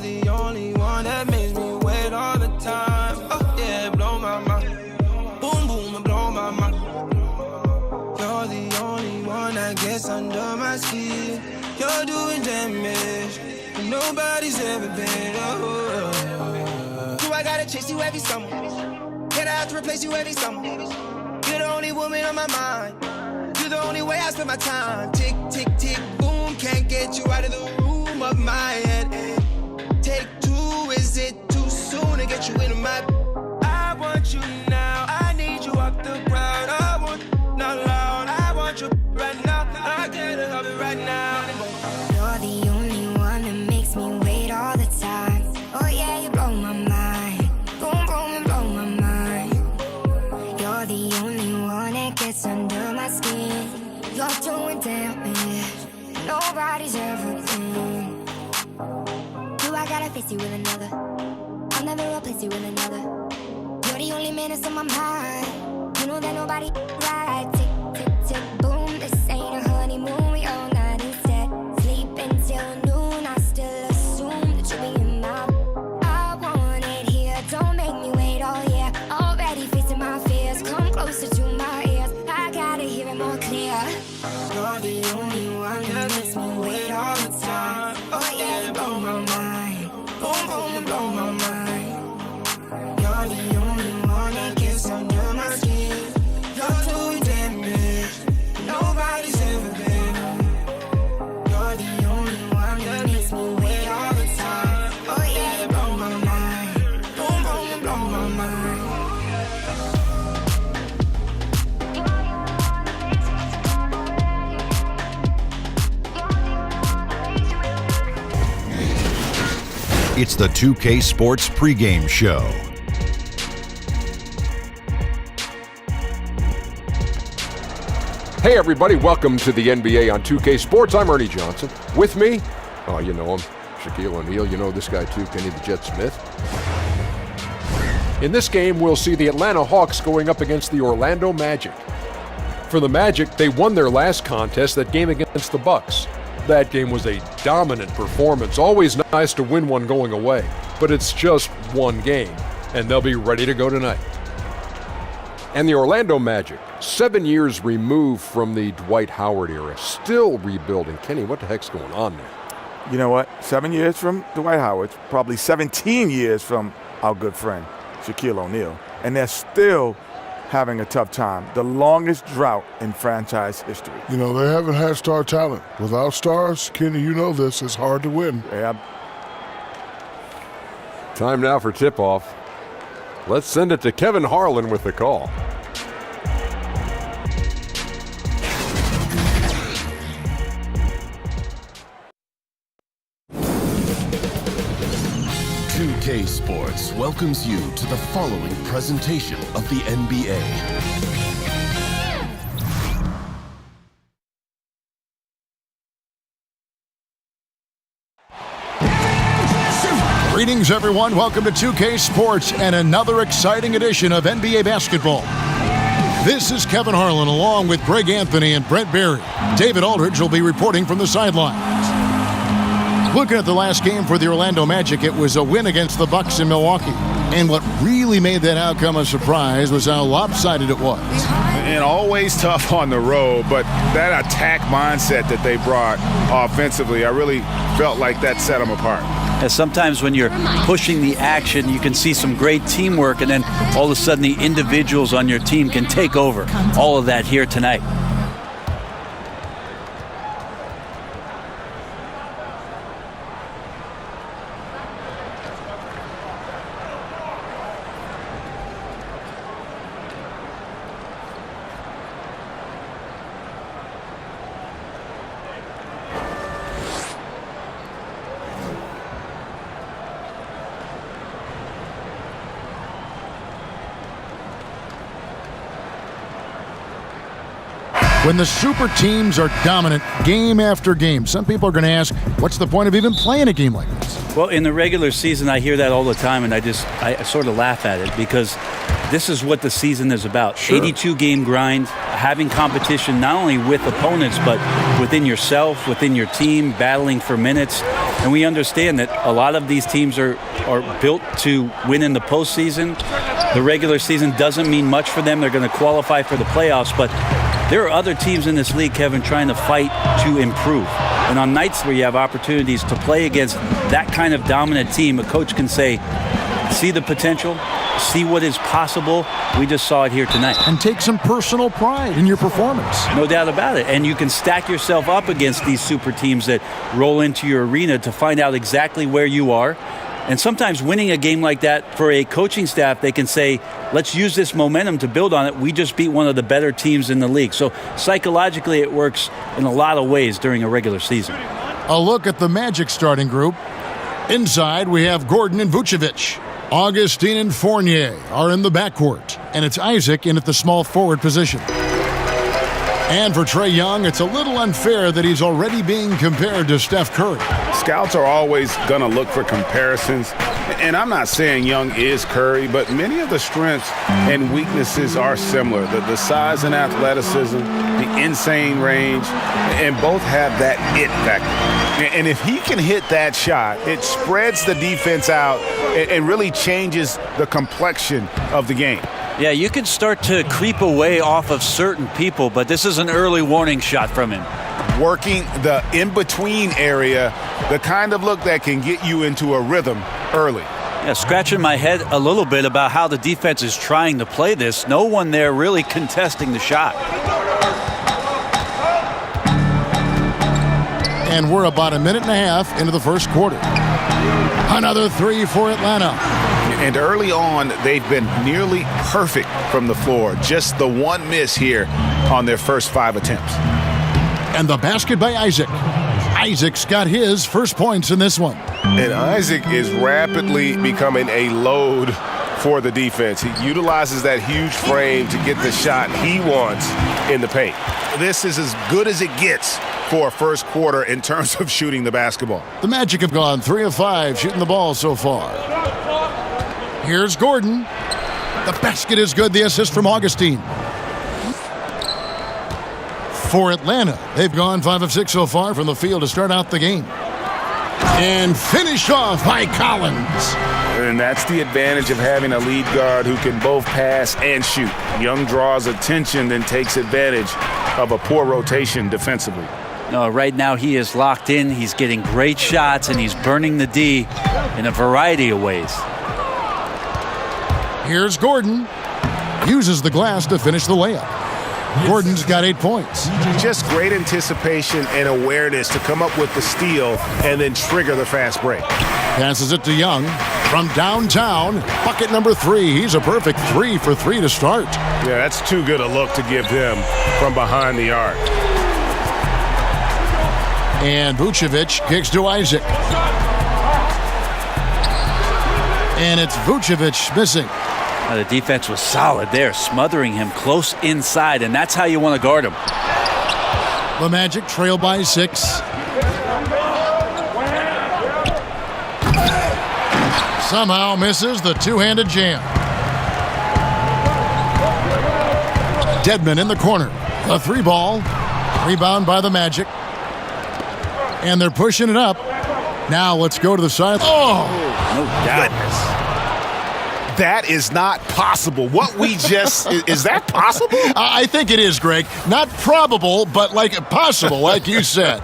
You're the only one that makes me wait all the time. Oh yeah, blow my mind. Boom, boom, and blow my mind. You're the only one that gets under my skin. You're doing damage, and nobody's ever been. Do I gotta chase you every summer? Can I have to replace you every summer? You're the only woman on my mind. You're the only way I spend my time. Tick, tick, tick, boom. Can't get you out of the room of my head. Take two, is it too soon to get you into my... I want you now, I need you off the ground. I want not loud, I want you right now. I can't have it right now. You're the only one that makes me wait all the time. Oh yeah, you blow my mind. Boom, boom, and blow my mind. You're the only one that gets under my skin. You're doing damage, nobody's ever been. Do I gotta face you with another? I'll never replace you with another. You're the only man that's on my mind. You know that nobody right. Tick, tick, tick, boom. This ain't a honeymoon. We all night instead. Sleep until noon. I still assume that you'll be in my... I want it here. Don't make me wait all year. Already facing my fears. Come closer to my ears. I gotta hear it more clear. You're the only one that makes me wait all the time. Oh yeah, you blow my mind. Boom, boom, you blow my mind. You're the only one that gets under my skin. You're doing damage, nobody's ever been. You're the only one that makes me wait all the time. Oh yeah, you blow my mind. Boom, boom, you blow my mind. It's the 2K Sports Pregame Show. Hey everybody, welcome to the NBA on 2K Sports. I'm Ernie Johnson. With me, oh you know him, Shaquille O'Neal. You know this guy too, Kenny the Jet Smith. In this game, we'll see the Atlanta Hawks going up against the Orlando Magic. For the Magic, they won their last contest, that game against the Bucks. That game was a dominant performance. Always nice to win one going away, but it's just one game, and they'll be ready to go tonight. And the Orlando Magic, 7 years removed from the Dwight Howard era, still rebuilding. Kenny, what the heck's going on there? You know what? 7 years from Dwight Howard, probably 17 years from our good friend Shaquille O'Neal, and they're still having a tough time. The longest drought in franchise history. You know, they haven't had star talent. Without stars, Kenny, you know this, it's hard to win. Yeah. Time now for tip-off. Let's send it to Kevin Harlan with the call. K Sports welcomes you to the following presentation of the NBA. Greetings, everyone. Welcome to 2K Sports and another exciting edition of NBA basketball. This is Kevin Harlan along with Greg Anthony and Brent Berry. David Aldridge will be reporting from the sidelines. Looking at the last game for the Orlando Magic, it was a win against the Bucks in Milwaukee. And what really made that outcome a surprise was how lopsided it was. And always tough on the road, but that attack mindset that they brought offensively, I really felt like that set them apart. And sometimes when you're pushing the action, you can see some great teamwork, and then all of a sudden the individuals on your team can take over. All of that here tonight. When the super teams are dominant game after game, some people are going to ask, what's the point of even playing a game like this? Well, in the regular season, I hear that all the time, and I sort of laugh at it because this is what the season is about. Sure. 82-game grind, having competition not only with opponents, but within yourself, within your team, battling for minutes. And we understand that a lot of these teams are built to win in the postseason. The regular season doesn't mean much for them. They're going to qualify for the playoffs, but there are other teams in this league, Kevin, trying to fight to improve. And on nights where you have opportunities to play against that kind of dominant team, a coach can say, see the potential, see what is possible. We just saw it here tonight. And take some personal pride in your performance. No doubt about it. And you can stack yourself up against these super teams that roll into your arena to find out exactly where you are. And sometimes winning a game like that for a coaching staff, they can say, let's use this momentum to build on it. We just beat one of the better teams in the league. So psychologically, it works in a lot of ways during a regular season. A look at the Magic starting group. Inside, we have Gordon and Vucevic. Augustine and Fournier are in the backcourt, and it's Isaac in at the small forward position. And for Trae Young, it's a little unfair that he's already being compared to Steph Curry. Scouts are always going to look for comparisons. And I'm not saying Young is Curry, but many of the strengths and weaknesses are similar. The size and athleticism, the insane range, and both have that it factor. And if he can hit that shot, it spreads the defense out and really changes the complexion of the game. Yeah, you can start to creep away off of certain people, but this is an early warning shot from him. Working the in-between area, the kind of look that can get you into a rhythm early. Yeah, scratching my head a little bit about how the defense is trying to play this. No one there really contesting the shot. And we're about a minute and a half into the first quarter. Another three for Atlanta. And early on, they've been nearly perfect from the floor. Just the one miss here on their first 5 attempts. And the basket by Isaac. Isaac's got his first points in this one. And Isaac is rapidly becoming a load for the defense. He utilizes that huge frame to get the shot he wants in the paint. This is as good as it gets for a first quarter in terms of shooting the basketball. The Magic have gone 3 of 5 shooting the ball so far. Here's Gordon. The basket is good. The assist from Augustine. For Atlanta, they've gone 5 of 6 so far from the field to start out the game. And finished off by Collins. And that's the advantage of having a lead guard who can both pass and shoot. Young draws attention, then takes advantage of a poor rotation defensively. No, right now he is locked in. He's getting great shots, and he's burning the D in a variety of ways. Here's Gordon. Uses the glass to finish the layup. Gordon's got 8 points. Just great anticipation and awareness to come up with the steal and then trigger the fast break. Passes it to Young from downtown. Bucket number 3. He's a perfect 3 for 3 to start. Yeah, that's too good a look to give him from behind the arc. And Vucevic kicks to Isaac. And it's Vucevic missing. The defense was solid there, smothering him close inside, and that's how you want to guard him. The Magic trail by 6. Somehow misses the two-handed jam. Dedmon in the corner. A 3-ball. Rebound by the Magic. And they're pushing it up. Now let's go to the side. Oh! No doubt. That is not possible. What we just is that possible? I think it is, Greg. Not probable, but like possible, like you said.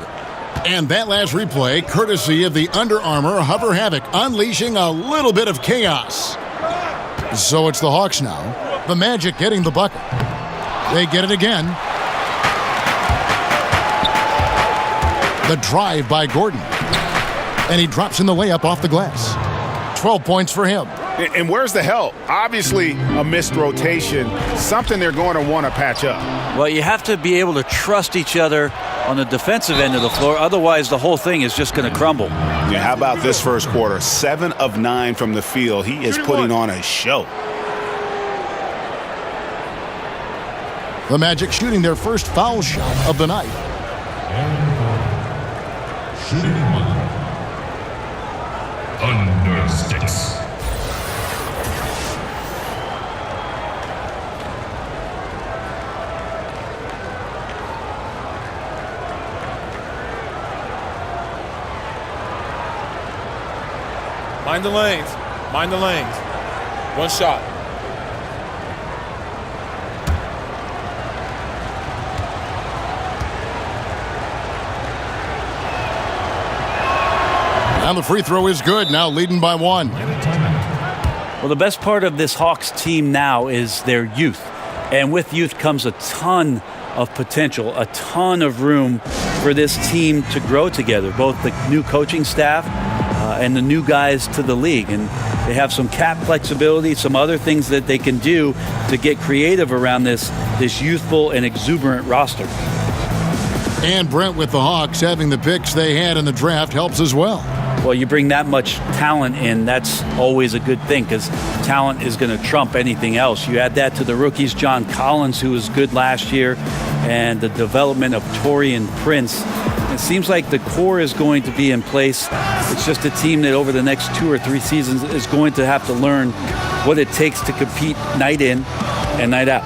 And that last replay, courtesy of the Under Armour Hover Havoc, unleashing a little bit of chaos. So it's the Hawks now. The Magic getting the bucket. They get it again. The drive by Gordon. And he drops in the layup off the glass. 12 points for him. And where's the help? Obviously, a missed rotation, something they're going to want to patch up. Well, you have to be able to trust each other on the defensive end of the floor. Otherwise, the whole thing is just going to crumble. Yeah, how about this first quarter? 7 of 9 from the field. He is putting on a show. The Magic shooting their first foul shot of the night. Under 6. Mind the lanes. Mind the lanes. One shot. And the free throw is good, now leading by 1. Well, the best part of this Hawks team now is their youth. And with youth comes a ton of potential, a ton of room for this team to grow together, both the new coaching staff and the new guys to the league. And they have some cap flexibility, some other things that they can do to get creative around this youthful and exuberant roster. And Brent, with the Hawks having the picks they had in the draft, helps as well. Well, you bring that much talent in, that's always a good thing because talent is going to trump anything else. You add that to the rookies, John Collins, who was good last year, and the development of Taurean Prince. It seems like the core is going to be in place. It's just a team that over the next 2 or 3 seasons is going to have to learn what it takes to compete night in and night out.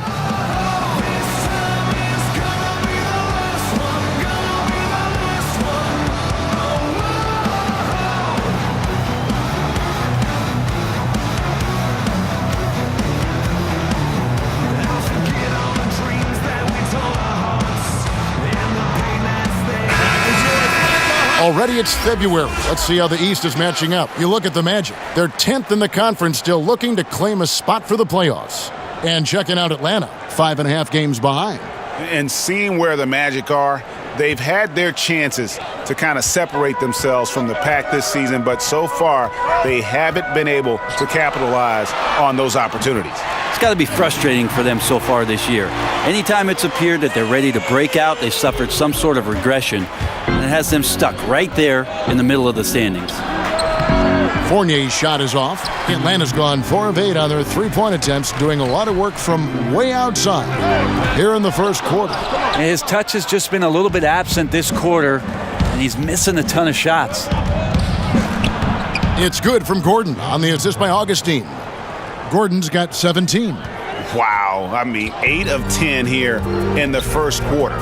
Already it's February. Let's see how the East is matching up. You look at the Magic. They're 10th in the conference, still looking to claim a spot for the playoffs. And checking out Atlanta, 5.5 games behind. And seeing where the Magic are, they've had their chances to kind of separate themselves from the pack this season, but so far they haven't been able to capitalize on those opportunities. It's got to be frustrating for them so far this year. Anytime it's appeared that they're ready to break out, they suffered some sort of regression, and it has them stuck right there in the middle of the standings. Fournier's shot is off. Atlanta's gone 4 of 8 on their three-point attempts, doing a lot of work from way outside here in the first quarter. And his touch has just been a little bit absent this quarter, and he's missing a ton of shots. It's good from Gordon on the assist by Augustine. Gordon's got 17. Wow, I mean 8 of 10 here in the first quarter.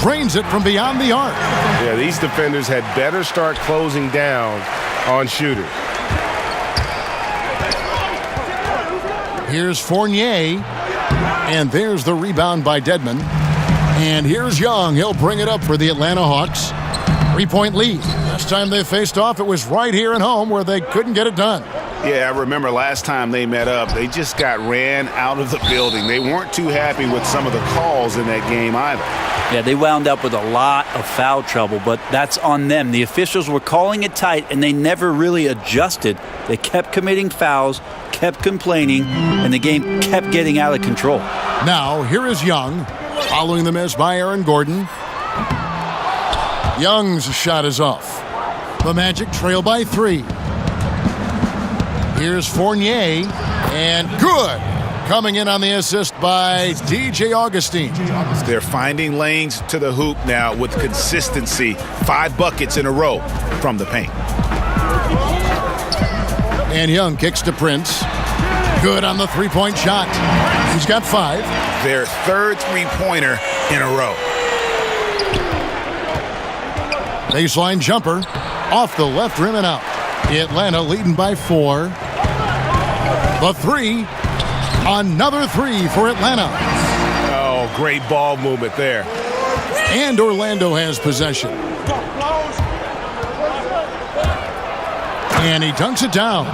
Drains it from beyond the arc. Yeah, these defenders had better start closing down on shooters. Here's Fournier, and there's the rebound by Dedmon. And here's Young. He'll bring it up for the Atlanta Hawks. 3-point lead. Last time they faced off, it was right here at home where they couldn't get it done. Yeah, I remember last time they met up, they just got ran out of the building. They weren't too happy with some of the calls in that game either. Yeah, they wound up with a lot of foul trouble, but that's on them. The officials were calling it tight, and they never really adjusted. They kept committing fouls, kept complaining, and the game kept getting out of control. Now, here is Young, following the miss by Aaron Gordon. Young's shot is off. The Magic trail by 3. Here's Fournier, and good. Coming in on the assist by DJ Augustine. They're finding lanes to the hoop now with consistency. 5 buckets in a row from the paint. And Young kicks to Prince. Good on the 3-point shot. He's got 5. Their 3rd 3-pointer in a row. Baseline jumper off the left rim and out. Atlanta leading by 4. The 3. Another 3 for Atlanta. Oh, great ball movement there. And Orlando has possession. And he dunks it down.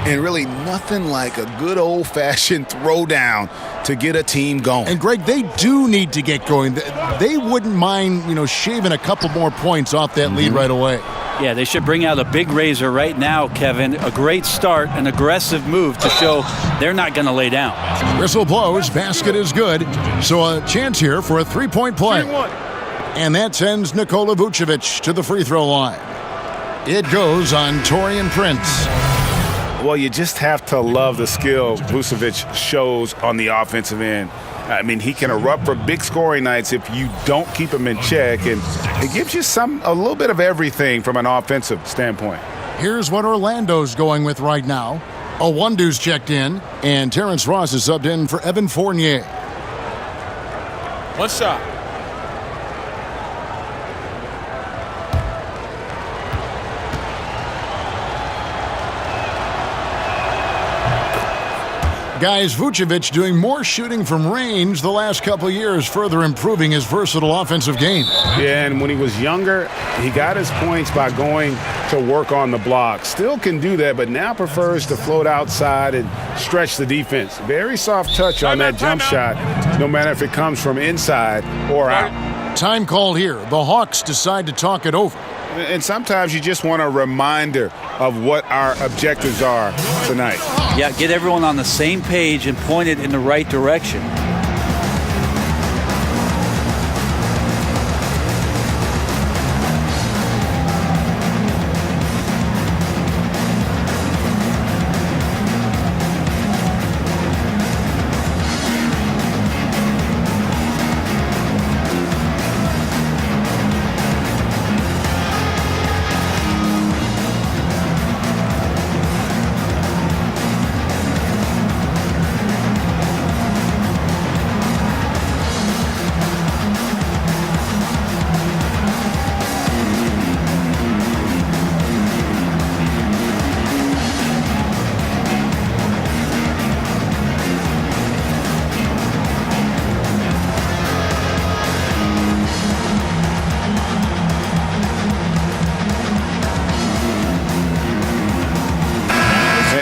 And really nothing like a good old-fashioned throwdown to get a team going. And Greg, they do need to get going. They wouldn't mind, shaving a couple more points off that lead right away. Yeah, they should bring out a big razor right now, Kevin. A great start, an aggressive move to show they're not going to lay down. Whistle blows, basket is good. So a chance here for a 3-point play. 3-1. And that sends Nikola Vucevic to the free throw line. It goes on Taurean Prince. Well, you just have to love the skill Vucevic shows on the offensive end. I mean, he can erupt for big scoring nights if you don't keep him in check, and it gives you a little bit of everything from an offensive standpoint. Here's what Orlando's going with right now. Owundu's checked in, and Terrence Ross is subbed in for Evan Fournier. One shot. Guys, Vucevic doing more shooting from range the last couple years, further improving his versatile offensive game. Yeah, and when he was younger, he got his points by going to work on the block. Still can do that, but now prefers to float outside and stretch the defense. Very soft touch on that jump shot, no matter if it comes from inside or out. Time called here. The Hawks decide to talk it over. And sometimes you just want a reminder of what our objectives are tonight. Yeah, get everyone on the same page and point it in the right direction.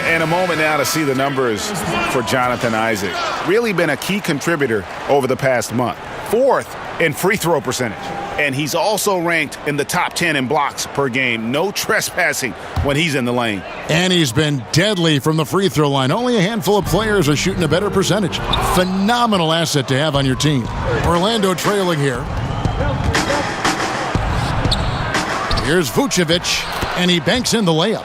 And a moment now to see the numbers for Jonathan Isaac. Really been a key contributor over the past month. 4th in free throw percentage. And he's also ranked in the top 10 in blocks per game. No trespassing when he's in the lane. And he's been deadly from the free throw line. Only a handful of players are shooting a better percentage. Phenomenal asset to have on your team. Orlando trailing here. Here's Vucevic, and he banks in the layup.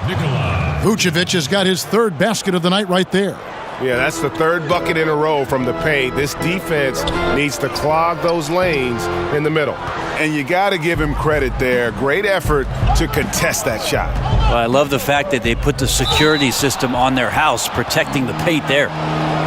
Vucevic has got his 3rd basket of the night right there. Yeah, that's the 3rd bucket in a row from the paint. This defense needs to clog those lanes in the middle. And you got to give him credit there. Great effort to contest that shot. Well, I love the fact that they put the security system on their house, protecting the paint there.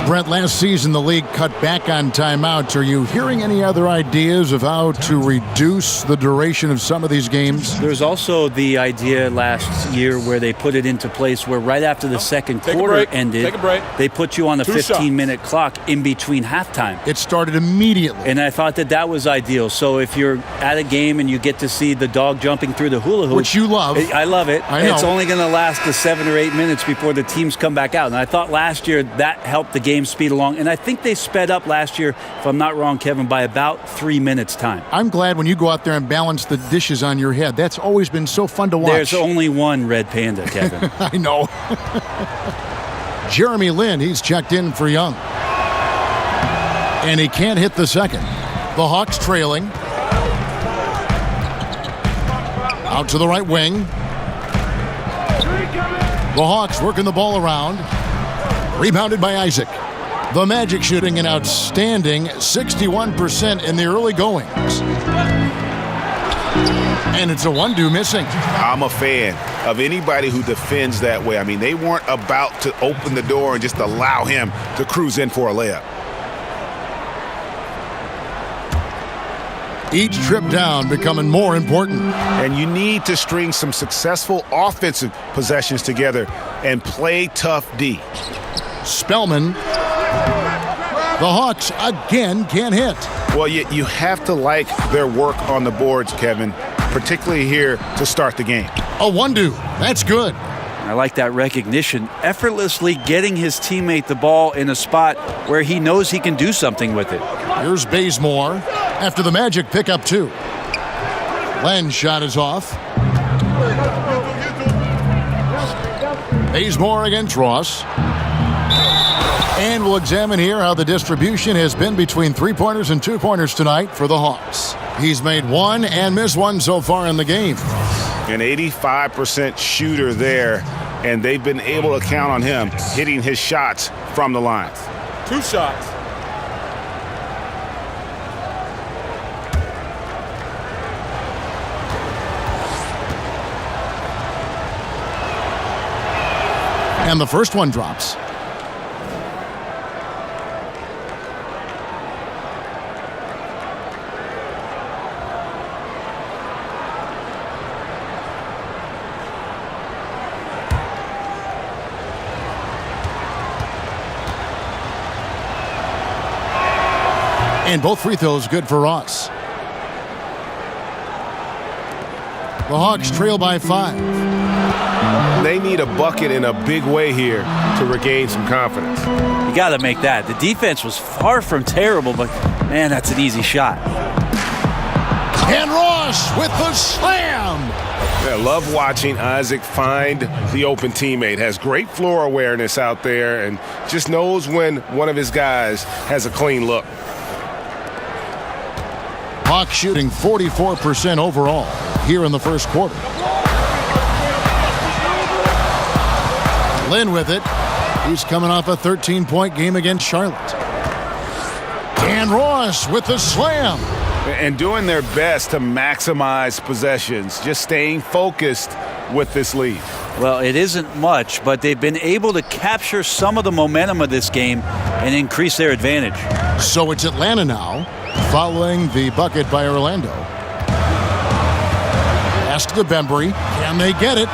Brent, last season the league cut back on timeouts. Are you hearing any other ideas of how to reduce the duration of some of these games? There's also the idea last year where they put it into place where right after the second quarter ended, they put you on a 15-minute clock in between halftime. It started immediately. And I thought that that was ideal. So if you're at a game and you get to see the dog jumping through the hula hoop. Which you love. I love it. I know. It's only going to last the 7 or 8 minutes before the teams come back out. And I thought last year that helped the game speed along. And I think they sped up last year, if I'm not wrong, Kevin, by about 3 minutes time. I'm glad when you go out there and balance the dishes on your head. That's always been so fun to watch. There's only one red panda, Kevin. I know. Jeremy Lin, he's checked in for Young. And he can't hit the second. The Hawks trailing. Out to the right wing. The Hawks working the ball around. Rebounded by Isaac. The Magic shooting an outstanding 61% in the early goings. And it's a one-do missing. I'm a fan of anybody who defends that way. I mean, they weren't about to open the door and just allow him to cruise in for a layup. Each trip down becoming more important. And you need to string some successful offensive possessions together and play tough D. Spellman. The Hawks again can't hit. Well, you have to like their work on the boards, Kevin, particularly here to start the game. A one-do. That's good. I like that recognition. Effortlessly getting his teammate the ball in a spot where he knows he can do something with it. Here's Bazemore after the Magic pick up 2. Len's shot is off. Bazemore against Ross. And we'll examine here how the distribution has been between 3-pointers and 2-pointers tonight for the Hawks. He's made 1 and missed 1 so far in the game. An 85% shooter there, and they've been able to count on him hitting his shots from the line. 2 shots. And the first one drops. And both free throws good for Ross. The Hawks trail by 5. They need a bucket in a big way here to regain some confidence. You got to make that. The defense was far from terrible, but, man, that's an easy shot. And Ross with the slam. I love watching Isaac find the open teammate. Has great floor awareness out there and just knows when one of his guys has a clean look. Hawks shooting 44% overall here in the first quarter. Lynn with it. He's coming off a 13-point game against Charlotte. And Ross with the slam. And doing their best to maximize possessions, just staying focused with this lead. Well, it isn't much, but they've been able to capture some of the momentum of this game and increase their advantage. So it's Atlanta now, following the bucket by Orlando. Pass to Bembry. Can they get it?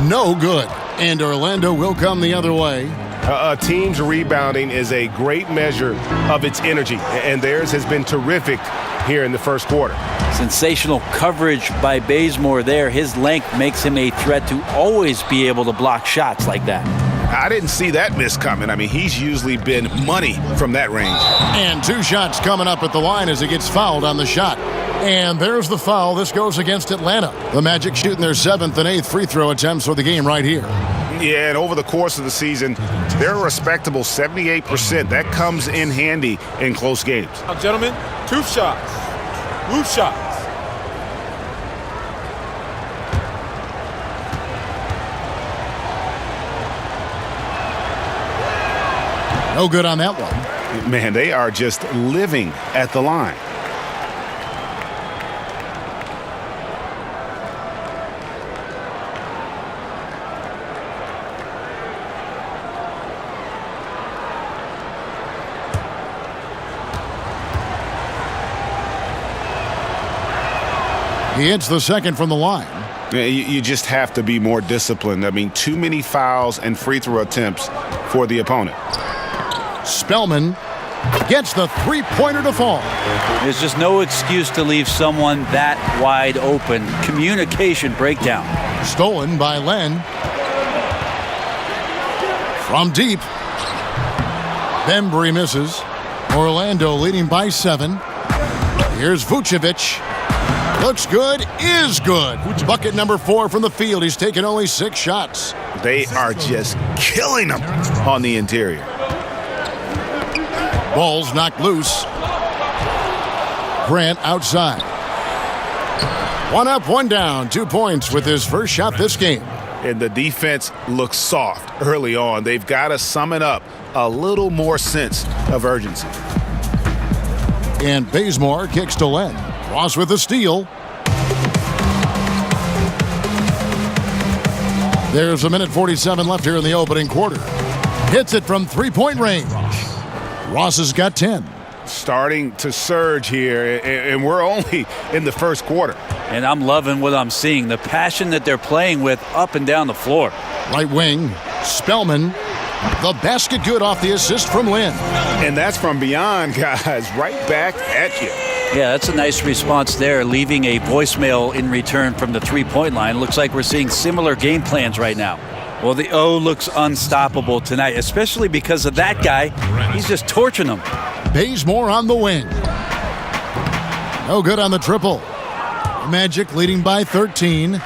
No good. And Orlando will come the other way. A team's rebounding is a great measure of its energy, and theirs has been terrific here in the first quarter. Sensational coverage by Bazemore there. His length makes him a threat to always be able to block shots like that. I didn't see that miss coming. I mean, he's usually been money from that range. And 2 shots coming up at the line as he gets fouled on the shot. And there's the foul. This goes against Atlanta. The Magic shooting their 7th and 8th free throw attempts for the game right here. Yeah, and over the course of the season, they're a respectable 78%. That comes in handy in close games. Now, gentlemen, 2 shots. Loose shots. No good on that one. Man, they are just living at the line. He hits the second from the line. You just have to be more disciplined. I mean, too many fouls and free throw attempts for the opponent. Spellman gets the three-pointer to fall. There's just no excuse to leave someone that wide open. Communication breakdown. Stolen by Len. From deep. Bembry misses. Orlando leading by 7. Here's Vucevic. Looks good, is good. Bucket number 4 from the field. He's taken only 6 shots. They are just killing them on the interior. Ball's knocked loose. Grant outside. 1 up, 1 down. 2 points with his first shot this game. And the defense looks soft early on. They've got to sum it up. A little more sense of urgency. And Bazemore kicks to Len. Ross with a steal. There's 1:47 left here in the opening quarter. Hits it from three-point range. Ross has got 10. Starting to surge here, and we're only in the first quarter. And I'm loving what I'm seeing. The passion that they're playing with up and down the floor. Right wing, Spellman. The basket good off the assist from Lynn. And that's from beyond, guys. Right back at you. Yeah, that's a nice response there, leaving a voicemail in return from the three-point line. Looks like we're seeing similar game plans right now. Well, the O looks unstoppable tonight, especially because of that guy. He's just torching them. Bazemore on the wing. No good on the triple. Magic leading by 13.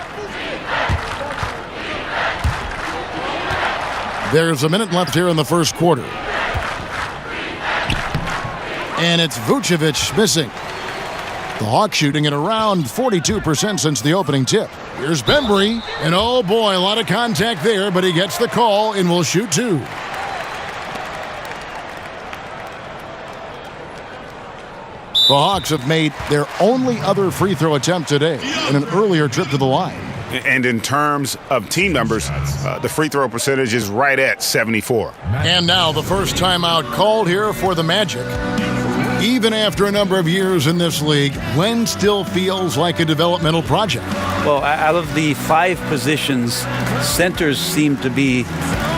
There's a minute left here in the first quarter. And it's Vucevic missing. The Hawks shooting at around 42% since the opening tip. Here's Bembry. And oh boy, a lot of contact there, but he gets the call and will shoot 2. The Hawks have made their only other free throw attempt today in an earlier trip to the line. And in terms of team numbers, the free throw percentage is right at 74. And now the first timeout called here for the Magic. Even after a number of years in this league, Len still feels like a developmental project. Well, out of the 5 positions, centers seem to be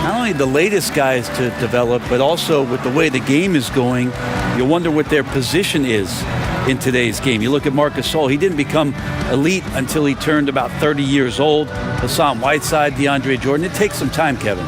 not only the latest guys to develop, but also with the way the game is going, you wonder what their position is in today's game. You look at Marc Gasol, he didn't become elite until he turned about 30 years old. Hassan Whiteside, DeAndre Jordan. It takes some time, Kevin.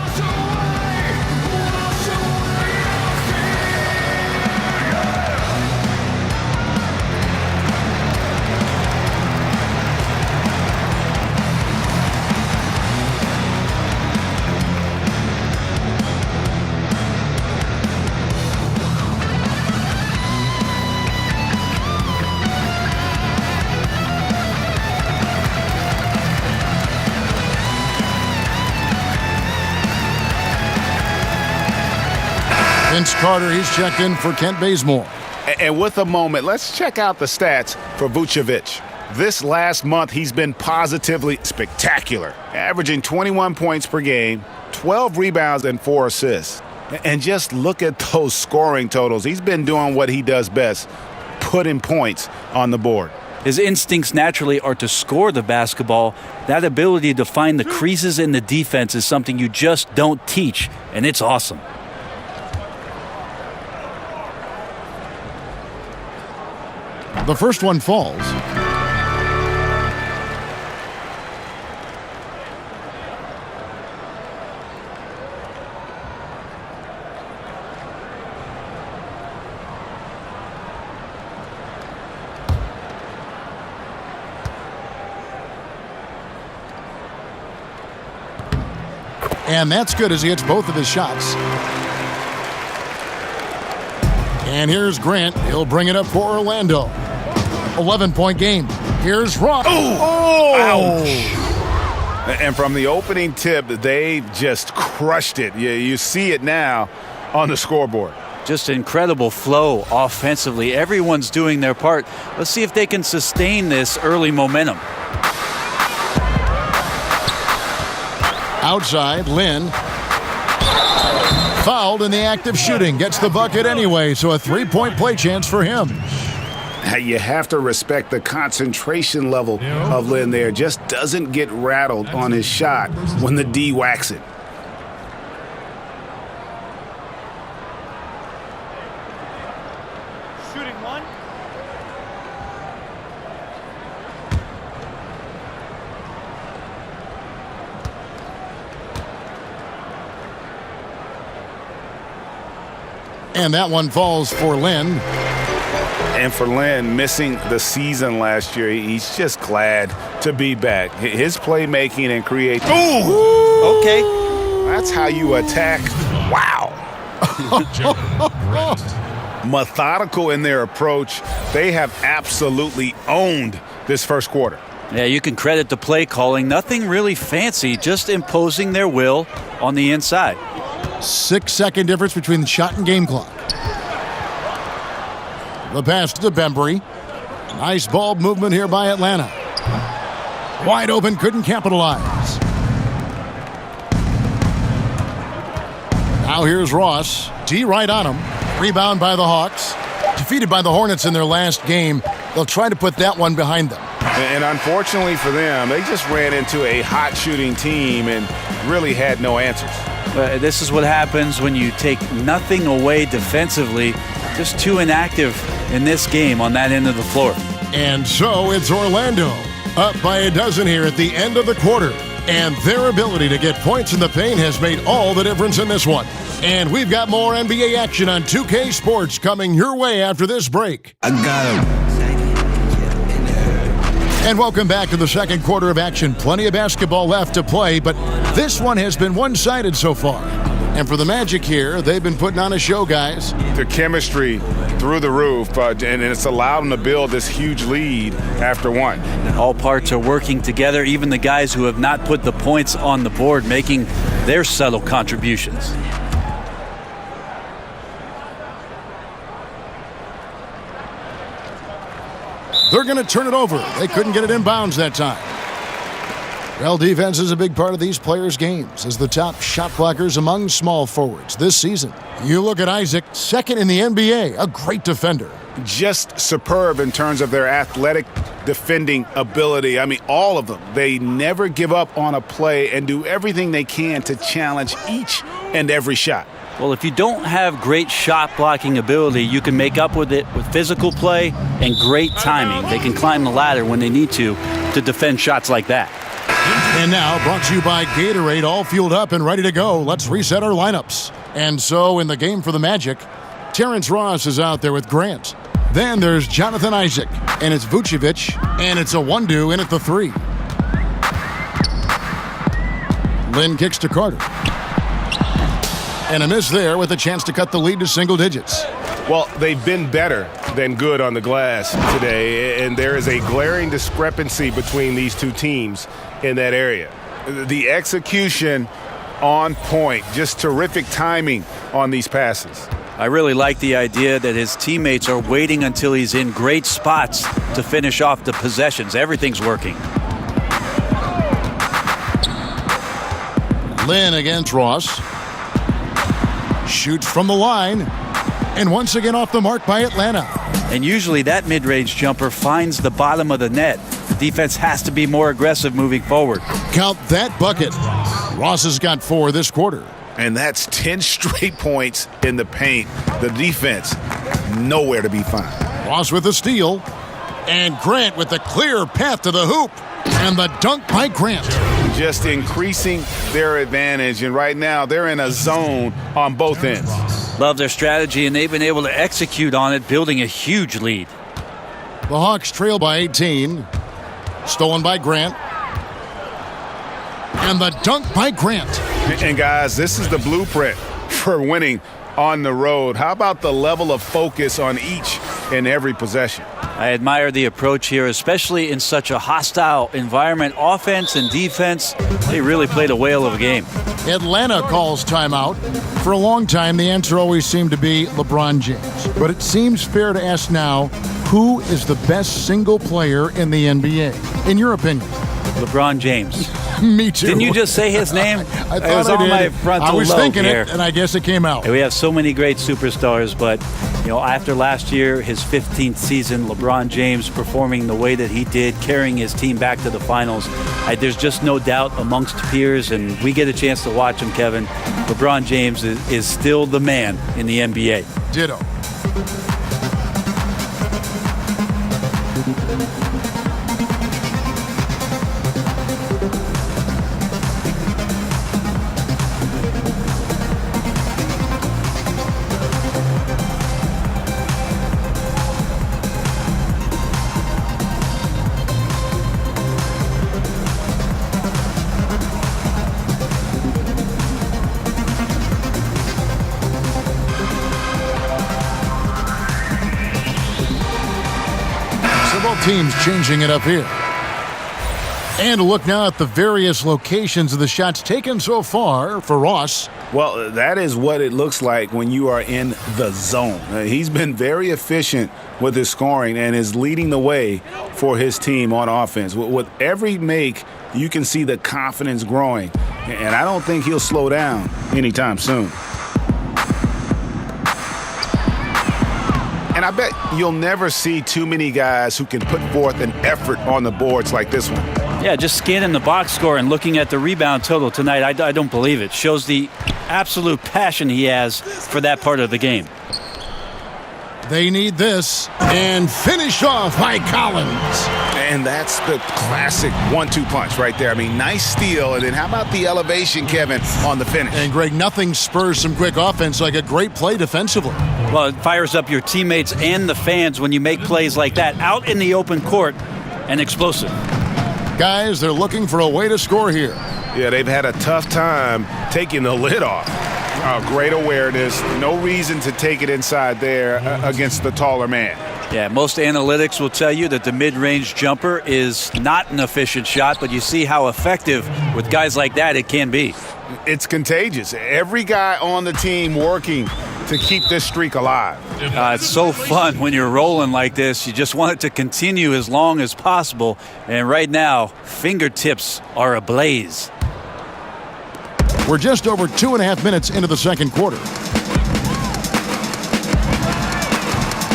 Vince Carter, he's checked in for Kent Bazemore. And with a moment, let's check out the stats for Vucevic. This last month, he's been positively spectacular, averaging 21 points per game, 12 rebounds, and 4 assists. And just look at those scoring totals. He's been doing what he does best, putting points on the board. His instincts naturally are to score the basketball. That ability to find the creases in the defense is something you just don't teach, and it's awesome. The first one falls. And that's good as he hits both of his shots. And here's Grant. He'll bring it up for Orlando. 11-point game. Here's Ross. Ouch. And from the opening tip, they just crushed it. You see it now on the scoreboard. Just incredible flow offensively. Everyone's doing their part. Let's see if they can sustain this early momentum. Outside, Lynn. Fouled in the act of shooting. Gets the bucket anyway, so a 3-point play chance for him. You have to respect the concentration level of Lynn there. Just doesn't get rattled on his shot when the D whacks it. Shooting one. And that one falls for Lynn. And for Lynn, missing the season last year, he's just glad to be back. His playmaking and creativity. Ooh! Okay. That's how you attack. Wow. Methodical in their approach. They have absolutely owned this first quarter. Yeah, you can credit the play calling. Nothing really fancy, just imposing their will on the inside. 6-second difference between the shot and game clock. The pass to Bembry. Nice ball movement here by Atlanta. Wide open, couldn't capitalize. Now here's Ross. D right on him. Rebound by the Hawks. Defeated by the Hornets in their last game. They'll try to put that one behind them. And unfortunately for them, they just ran into a hot shooting team and really had no answers. This is what happens when you take nothing away defensively. Just too inactive in this game on that end of the floor. And so it's Orlando up by a dozen here at the end of the quarter. And their ability to get points in the paint has made all the difference in this one. And we've got more NBA action on 2K Sports coming your way after this break. I got him. And welcome back to the second quarter of action. Plenty of basketball left to play, but this one has been one-sided so far. And for the Magic here, they've been putting on a show, guys. The chemistry through the roof, and it's allowed them to build this huge lead after one. All parts are working together, even the guys who have not put the points on the board making their subtle contributions. They're going to turn it over. They couldn't get it in bounds that time. Well, defense is a big part of these players' games as the top shot blockers among small forwards this season. You look at Isaac, second in the NBA, a great defender. Just superb in terms of their athletic defending ability. I mean, all of them. They never give up on a play and do everything they can to challenge each and every shot. Well, if you don't have great shot blocking ability, you can make up with it with physical play and great timing. They can climb the ladder when they need to defend shots like that. And now, brought to you by Gatorade, all fueled up and ready to go. Let's reset our lineups. And so, in the game for the Magic, Terrence Ross is out there with Grant. Then there's Jonathan Isaac, and it's Vucevic, and it's a 1-2 in at the 3. Lynn kicks to Carter. And a miss there with a chance to cut the lead to single digits. Well, they've been better than good on the glass today, and there is a glaring discrepancy between these two teams in that area. The execution on point, just terrific timing on these passes. I really like the idea that his teammates are waiting until he's in great spots to finish off the possessions. Everything's working. Lynn against Ross. Shoots from the line. And once again off the mark by Atlanta. And usually that mid-range jumper finds the bottom of the net. The defense has to be more aggressive moving forward. Count that bucket. Ross has got 4 this quarter. And that's 10 straight points in the paint. The defense, nowhere to be found. Ross with the steal. And Grant with the clear path to the hoop. And the dunk by Grant. Just increasing their advantage. And right now, they're in a zone on both ends. Love their strategy, and they've been able to execute on it, building a huge lead. The Hawks trail by 18. Stolen by Grant. And the dunk by Grant. And guys, this is the blueprint for winning on the road. How about the level of focus on each and every possession? I admire the approach here, especially in such a hostile environment. Offense and defense, they really played a whale of a game. Atlanta calls timeout. For a long time, the answer always seemed to be LeBron James. But it seems fair to ask now, who is the best single player in the NBA, in your opinion? LeBron James. Me too. Didn't you just say his name? I thought it was I on did. my frontal I was lobe thinking here. it, and I guess it came out. And we have so many great superstars, but after last year, his 15th season, LeBron James performing the way that he did, carrying his team back to the finals, there's just no doubt amongst peers, and we get a chance to watch him, Kevin. LeBron James is still the man in the NBA. Ditto. Teams changing it up here. And a look now at the various locations of the shots taken so far for Ross. Well, that is what it looks like when you are in the zone. He's been very efficient with his scoring and is leading the way for his team on offense. With every make, you can see the confidence growing. And I don't think he'll slow down anytime soon. And I bet you'll never see too many guys who can put forth an effort on the boards like this one. Yeah, just scanning the box score and looking at the rebound total tonight, I don't believe it. Shows the absolute passion he has for that part of the game. They need this. And finish off by Collins. And that's the classic 1-2 punch right there. I mean, nice steal. And then how about the elevation, Kevin, on the finish? And, Greg, nothing spurs some quick offense like a great play defensively. Well, it fires up your teammates and the fans when you make plays like that out in the open court and explosive. Guys, they're looking for a way to score here. Yeah, they've had a tough time taking the lid off. Great awareness. No reason to take it inside there against the taller man. Yeah, most analytics will tell you that the mid-range jumper is not an efficient shot, but you see how effective with guys like that it can be. It's contagious. Every guy on the team working to keep this streak alive. It's so fun when you're rolling like this. You just want it to continue as long as possible. And right now, fingertips are ablaze. We're just over 2.5 minutes into the second quarter.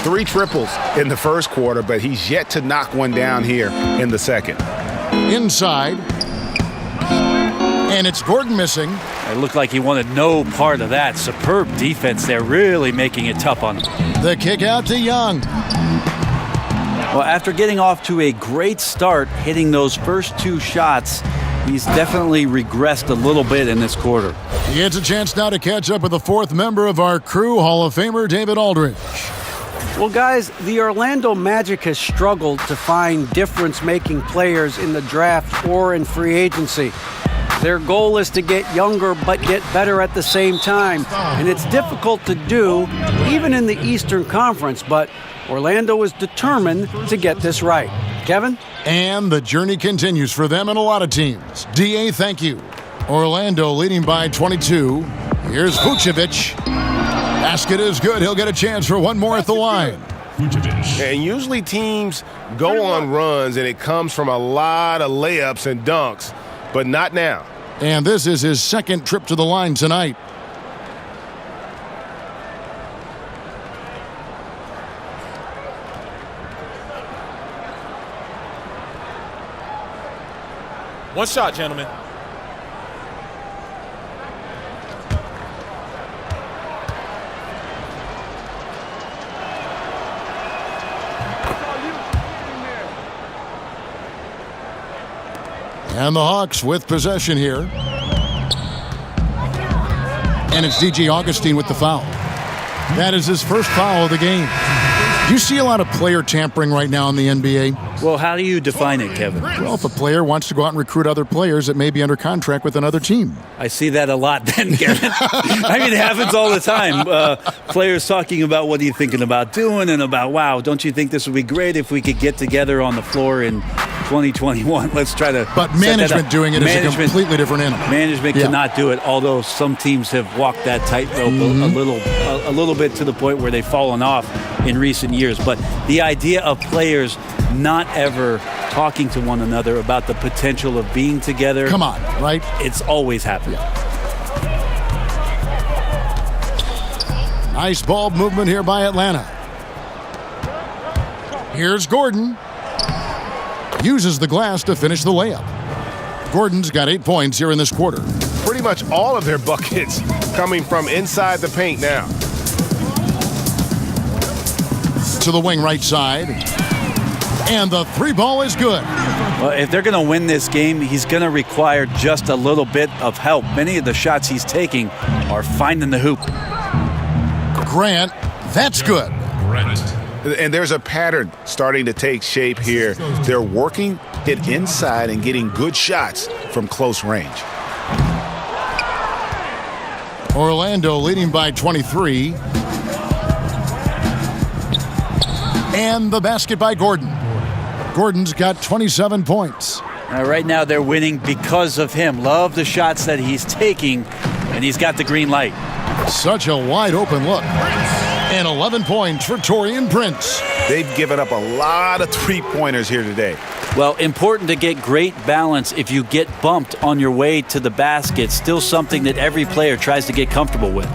3 triples in the first quarter, but he's yet to knock one down here in the second. Inside. And it's Gordon missing. It looked like he wanted no part of that. Superb defense there, really making it tough on him. The kick out to Young. Well, after getting off to a great start, hitting those first 2 shots, he's definitely regressed a little bit in this quarter. He gets a chance now to catch up with the 4th member of our crew, Hall of Famer David Aldridge. Well, guys, the Orlando Magic has struggled to find difference-making players in the draft or in free agency. Their goal is to get younger but get better at the same time. And it's difficult to do, even in the Eastern Conference, but Orlando is determined to get this right. Kevin? And the journey continues for them and a lot of teams. DA, thank you. Orlando leading by 22. Here's Vucevic. Basket is good. He'll get a chance for one more at the line. And usually teams go on runs, and it comes from a lot of layups and dunks, but not now. And this is his 2nd trip to the line tonight. One shot, gentlemen. And the Hawks with possession here. And it's DJ Augustine with the foul. That is his first foul of the game. Do you see a lot of player tampering right now in the NBA? Well, how do you define it, Kevin? Well, if a player wants to go out and recruit other players that may be under contract with another team. I see that a lot then, Kevin. I mean, it happens all the time. Players talking about what are you thinking about doing and about, wow, don't you think this would be great if we could get together on the floor in 2021? Let's try to. But management doing it is a completely different animal. Management cannot do it, although some teams have walked that tightrope a little bit to the point where they've fallen off in recent years. But the idea of players not ever talking to one another about the potential of being together. Come on, right? It's always happened. Nice ball movement here by Atlanta. Here's Gordon. Uses the glass to finish the layup. Gordon's got 8 points here in this quarter. Pretty much all of their buckets coming from inside the paint now. To the wing right side. And the 3 ball is good. Well, if they're going to win this game, he's going to require just a little bit of help. Many of the shots he's taking are finding the hoop. Grant, that's good. And there's a pattern starting to take shape here. They're working it inside and getting good shots from close range. Orlando leading by 23. And the basket by Gordon. Gordon's got 27 points. Right now they're winning because of him. Love the shots that he's taking, and he's got the green light. Such a wide open look. And 11 points for Taurean Prince. They've given up a lot of three-pointers here today. Well, important to get great balance if you get bumped on your way to the basket. Still something that every player tries to get comfortable with.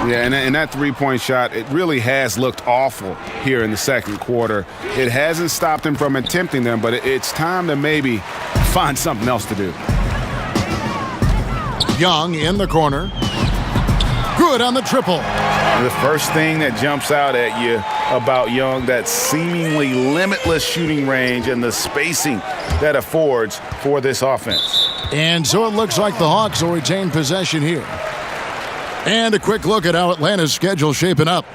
Yeah, and that three-point shot, it really has looked awful here in the second quarter. It hasn't stopped him from attempting them, but it's time to maybe find something else to do. Young in the corner. Good on the triple. The first thing that jumps out at you about Young, that seemingly limitless shooting range and the spacing that affords for this offense. And so it looks like the Hawks will retain possession here. And a quick look at how Atlanta's schedule shaping up.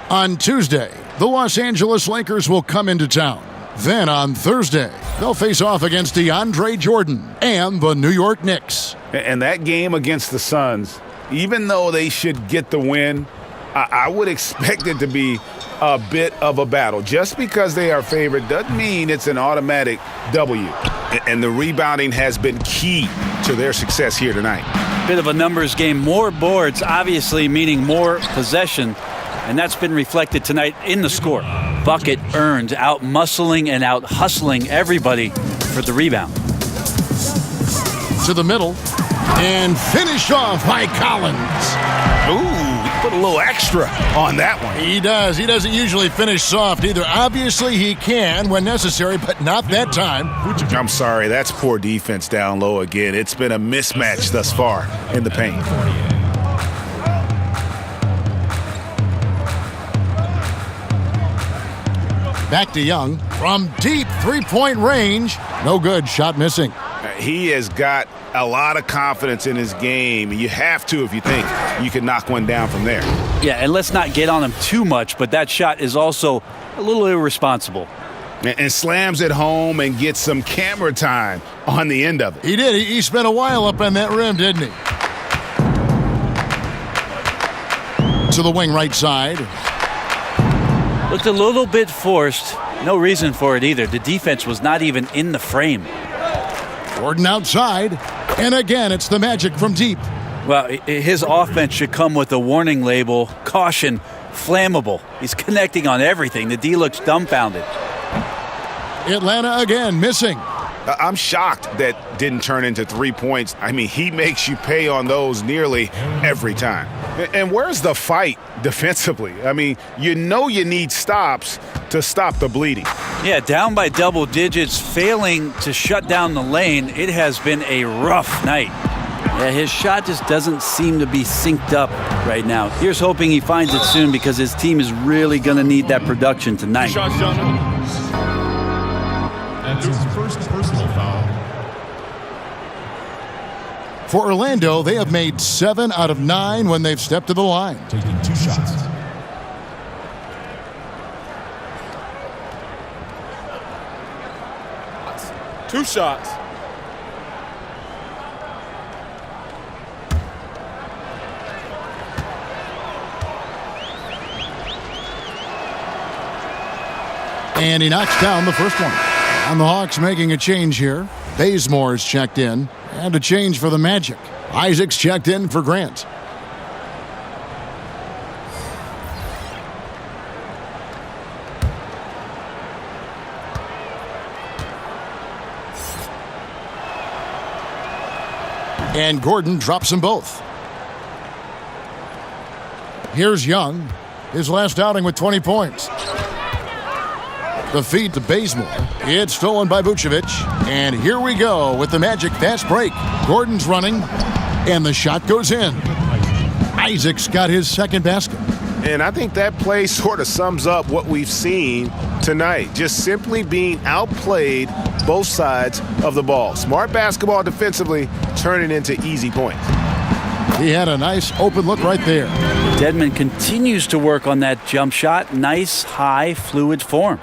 On Tuesday, the Los Angeles Lakers will come into town. Then on Thursday, they'll face off against DeAndre Jordan and the New York Knicks. And that game against the Suns, even though they should get the win, I would expect it to be a bit of a battle. Just because they are favored doesn't mean it's an automatic W. And the rebounding has been key to their success here tonight. Bit of a numbers game. More boards, obviously, meaning more possession. And that's been reflected tonight in the score. Bucket earned, out-muscling and out-hustling everybody for the rebound. To the middle. And finished off by Collins. Ooh, put a little extra on that one. He does. He doesn't usually finish soft either. Obviously, he can when necessary, but not that time. I'm sorry, that's poor defense down low again. It's been a mismatch thus far in the paint. Back to Young from deep three-point range. No good. Shot missing. He has got a lot of confidence in his game. You have to if you think you can knock one down from there. Yeah, and let's not get on him too much, but that shot is also a little irresponsible. And slams it home and gets some camera time on the end of it. He did. He spent a while up on that rim, didn't he? To the wing right side. Looked a little bit forced. No reason for it either. The defense was not even in the frame. Gordon outside. And again, it's the Magic from deep. Well, his offense should come with a warning label, caution, flammable. He's connecting on everything. The D looks dumbfounded. Atlanta again missing. I'm shocked that didn't turn into 3 points. I mean, he makes you pay on those nearly every time. And where's the fight defensively? I mean, you know you need stops to stop the bleeding. Yeah, down by double digits, failing to shut down the lane. It has been a rough night. Yeah, his shot just doesn't seem to be synced up right now. Here's hoping he finds it soon because his team is really going to need that production tonight. Shots, gentlemen. That's his first personal foul. For Orlando, they have made 7 out of 9 when they've stepped to the line. Taking 2 shots. Two shots. And he knocks down the first one. And the Hawks making a change here. Bazemore's checked in. And a change for the Magic. Isaac's checked in for Grant. And Gordon drops them both. Here's Young. His last outing with 20 points. The feed to Bazemore. It's stolen by Vucevic. And here we go with the Magic fast break. Gordon's running. And the shot goes in. Isaac's got his second basket. And I think that play sort of sums up what we've seen tonight. Just simply being outplayed both sides of the ball. Smart basketball defensively, turning into easy points. He had a nice open look right there. Dedmon continues to work on that jump shot. Nice, high, fluid form.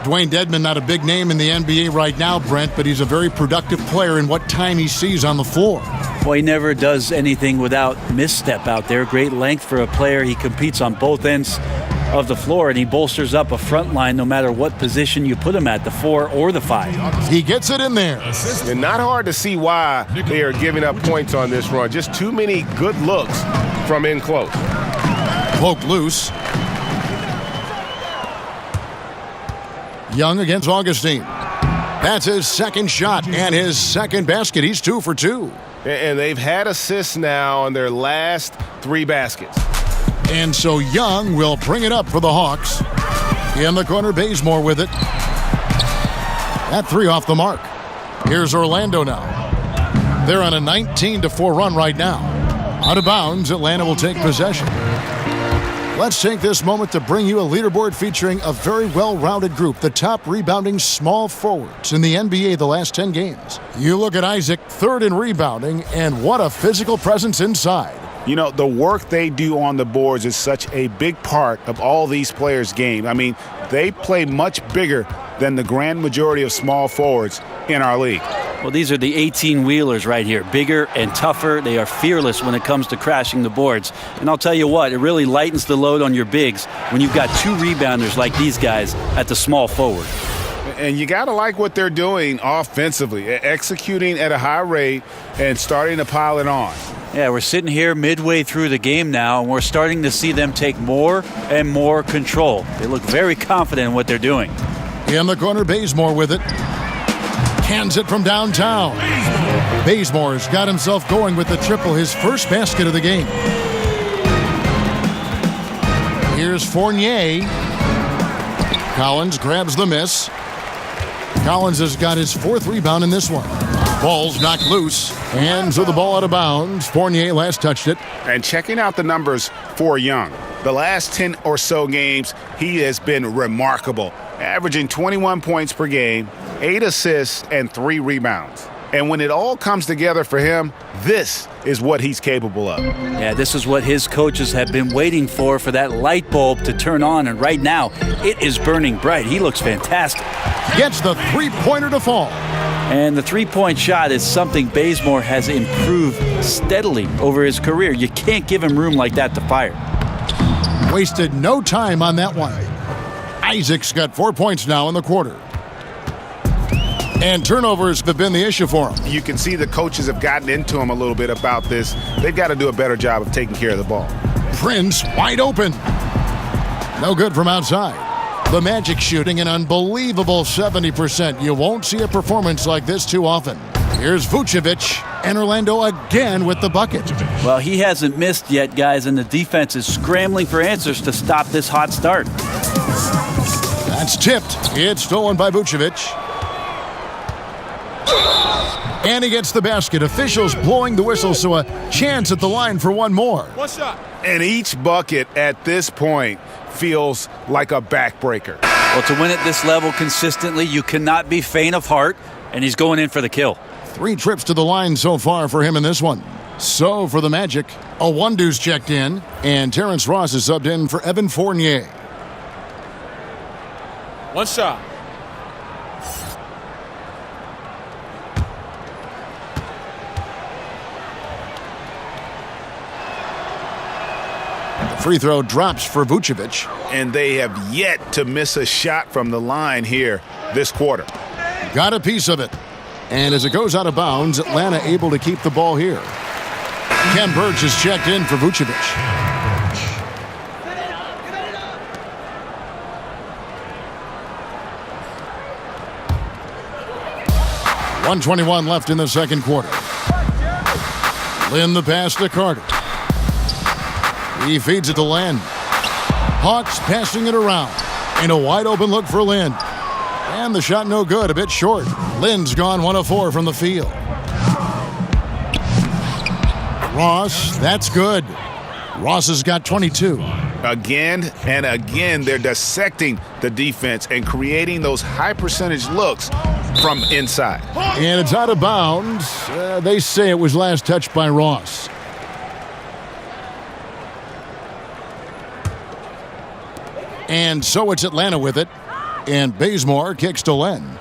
Dwayne Dedmon, not a big name in the NBA right now, Brent, but he's a very productive player in what time he sees on the floor. Well, he never does anything without misstep out there. Great length for a player. He competes on both ends of the floor, and he bolsters up a front line no matter what position you put him at, the 4 or the 5. He gets it in there. And not hard to see why they are giving up points on this run. Just too many good looks from in close. Poke loose. Young against Augustine. That's his second shot and his second basket. He's 2 for 2. And they've had assists now on their last 3 baskets. And so Young will bring it up for the Hawks. In the corner, Bazemore with it. That 3 off the mark. Here's Orlando now. They're on a 19-4 run right now. Out of bounds, Atlanta will take possession. Let's take this moment to bring you a leaderboard featuring a very well-rounded group, the top rebounding small forwards in the NBA the last 10 games. You look at Isaac, 3rd in rebounding, and what a physical presence inside. You know, the work they do on the boards is such a big part of all these players' game. I mean, they play much bigger than the grand majority of small forwards in our league. Well, these are the 18-wheelers right here. Bigger and tougher. They are fearless when it comes to crashing the boards. And I'll tell you what, it really lightens the load on your bigs when you've got 2 rebounders like these guys at the small forward. And you got to like what they're doing offensively, executing at a high rate and starting to pile it on. Yeah, we're sitting here midway through the game now, and we're starting to see them take more and more control. They look very confident in what they're doing. In the corner, Bazemore with it. Hands it from Bazemore's got himself going with the triple, his first basket of the game. Here's Fournier. Collins grabs the miss. Collins has got his 4th rebound in this one. Ball's knocked loose, and so the ball out of bounds. Fournier last touched it. And checking out the numbers for Young. The last 10 or so games, he has been remarkable, averaging 21 points per game, 8 assists, and 3 rebounds. And when it all comes together for him, this is what he's capable of. Yeah, this is what his coaches have been waiting for that light bulb to turn on. And right now, it is burning bright. He looks fantastic. Gets the three-pointer to fall. And the three-point shot is something Bazemore has improved steadily over his career. You can't give him room like that to fire. Wasted no time on that one. Isaac's got 4 points now in the quarter. And turnovers have been the issue for him. You can see the coaches have gotten into him a little bit about this. They've got to do a better job of taking care of the ball. Prince wide open. No good from outside. The Magic shooting an unbelievable 70%. You won't see a performance like this too often. Here's Vucevic, and Orlando again with the bucket. Well, he hasn't missed yet, guys, and the defense is scrambling for answers to stop this hot start. That's tipped. It's stolen by Vucevic. And he gets the basket. Officials blowing the whistle, so a chance at the line for one more. One shot. And each bucket at this point feels like a backbreaker. Well, to win at this level consistently, you cannot be faint of heart, and he's going in for the kill. 3 trips to the line so far for him in this one. So for the Magic, a Wondu's checked in, and Terrence Ross is subbed in for Evan Fournier. One shot. The free throw drops for Vucevic. And they have yet to miss a shot from the line here this quarter. Got a piece of it. And as it goes out of bounds, Atlanta able to keep the ball here. Ken Burch is checked in for Vucevic. .121 left in the second quarter. Lynn the pass to Carter. He feeds it to Len. Hawks passing it around. And a wide open look for Lynn. And the shot no good, a bit short. Lynn's gone 1 of 4 from the field. Ross, that's good. Ross has got 22. Again and again, they're dissecting the defense and creating those high percentage looks from inside. And it's out of bounds. They say it was last touched by Ross. And so it's Atlanta with it. And Bazemore kicks to Len.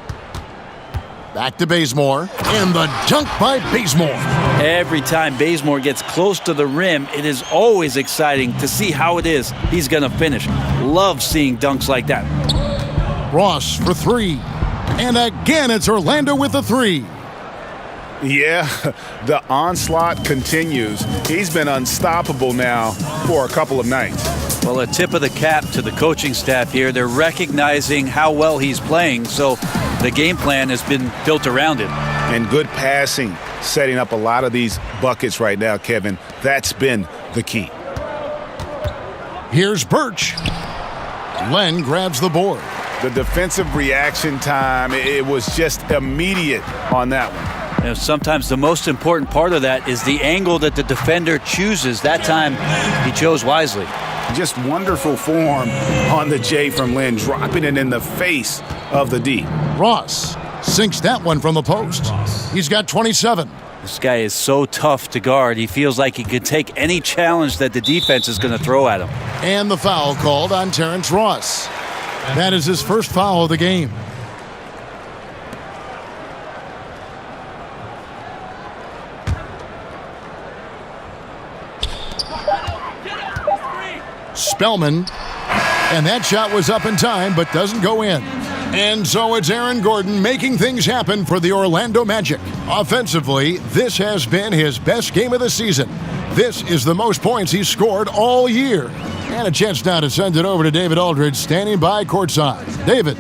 Back to Bazemore. And the dunk by Bazemore. Every time Bazemore gets close to the rim, it is always exciting to see how it is he's going to finish. Love seeing dunks like that. Ross for 3. And again, it's Orlando with the 3. Yeah, the onslaught continues. He's been unstoppable now for a couple of nights. Well, a tip of the cap to the coaching staff here. They're recognizing how well he's playing, so the game plan has been built around it. And good passing, setting up a lot of these buckets right now, Kevin. That's been the key. Here's Birch. Len grabs the board. The defensive reaction time, it was just immediate on that one. You know, sometimes the most important part of that is the angle that the defender chooses. That time, he chose wisely. Just wonderful form on the J from Lynn, dropping it in the face of the D. Ross sinks that one from the post. He's got 27. This guy is so tough to guard. He feels like he can take any challenge that the defense is going to throw at him. And the foul called on Terrence Ross. That is his first foul of the game. Spellman, and that shot was up in time but doesn't go in. And so it's Aaron Gordon making things happen for the Orlando Magic. Offensively, this has been his best game of the season. This is the most points he's scored all year. And a chance now to send it over to David Aldridge, standing by courtside. David.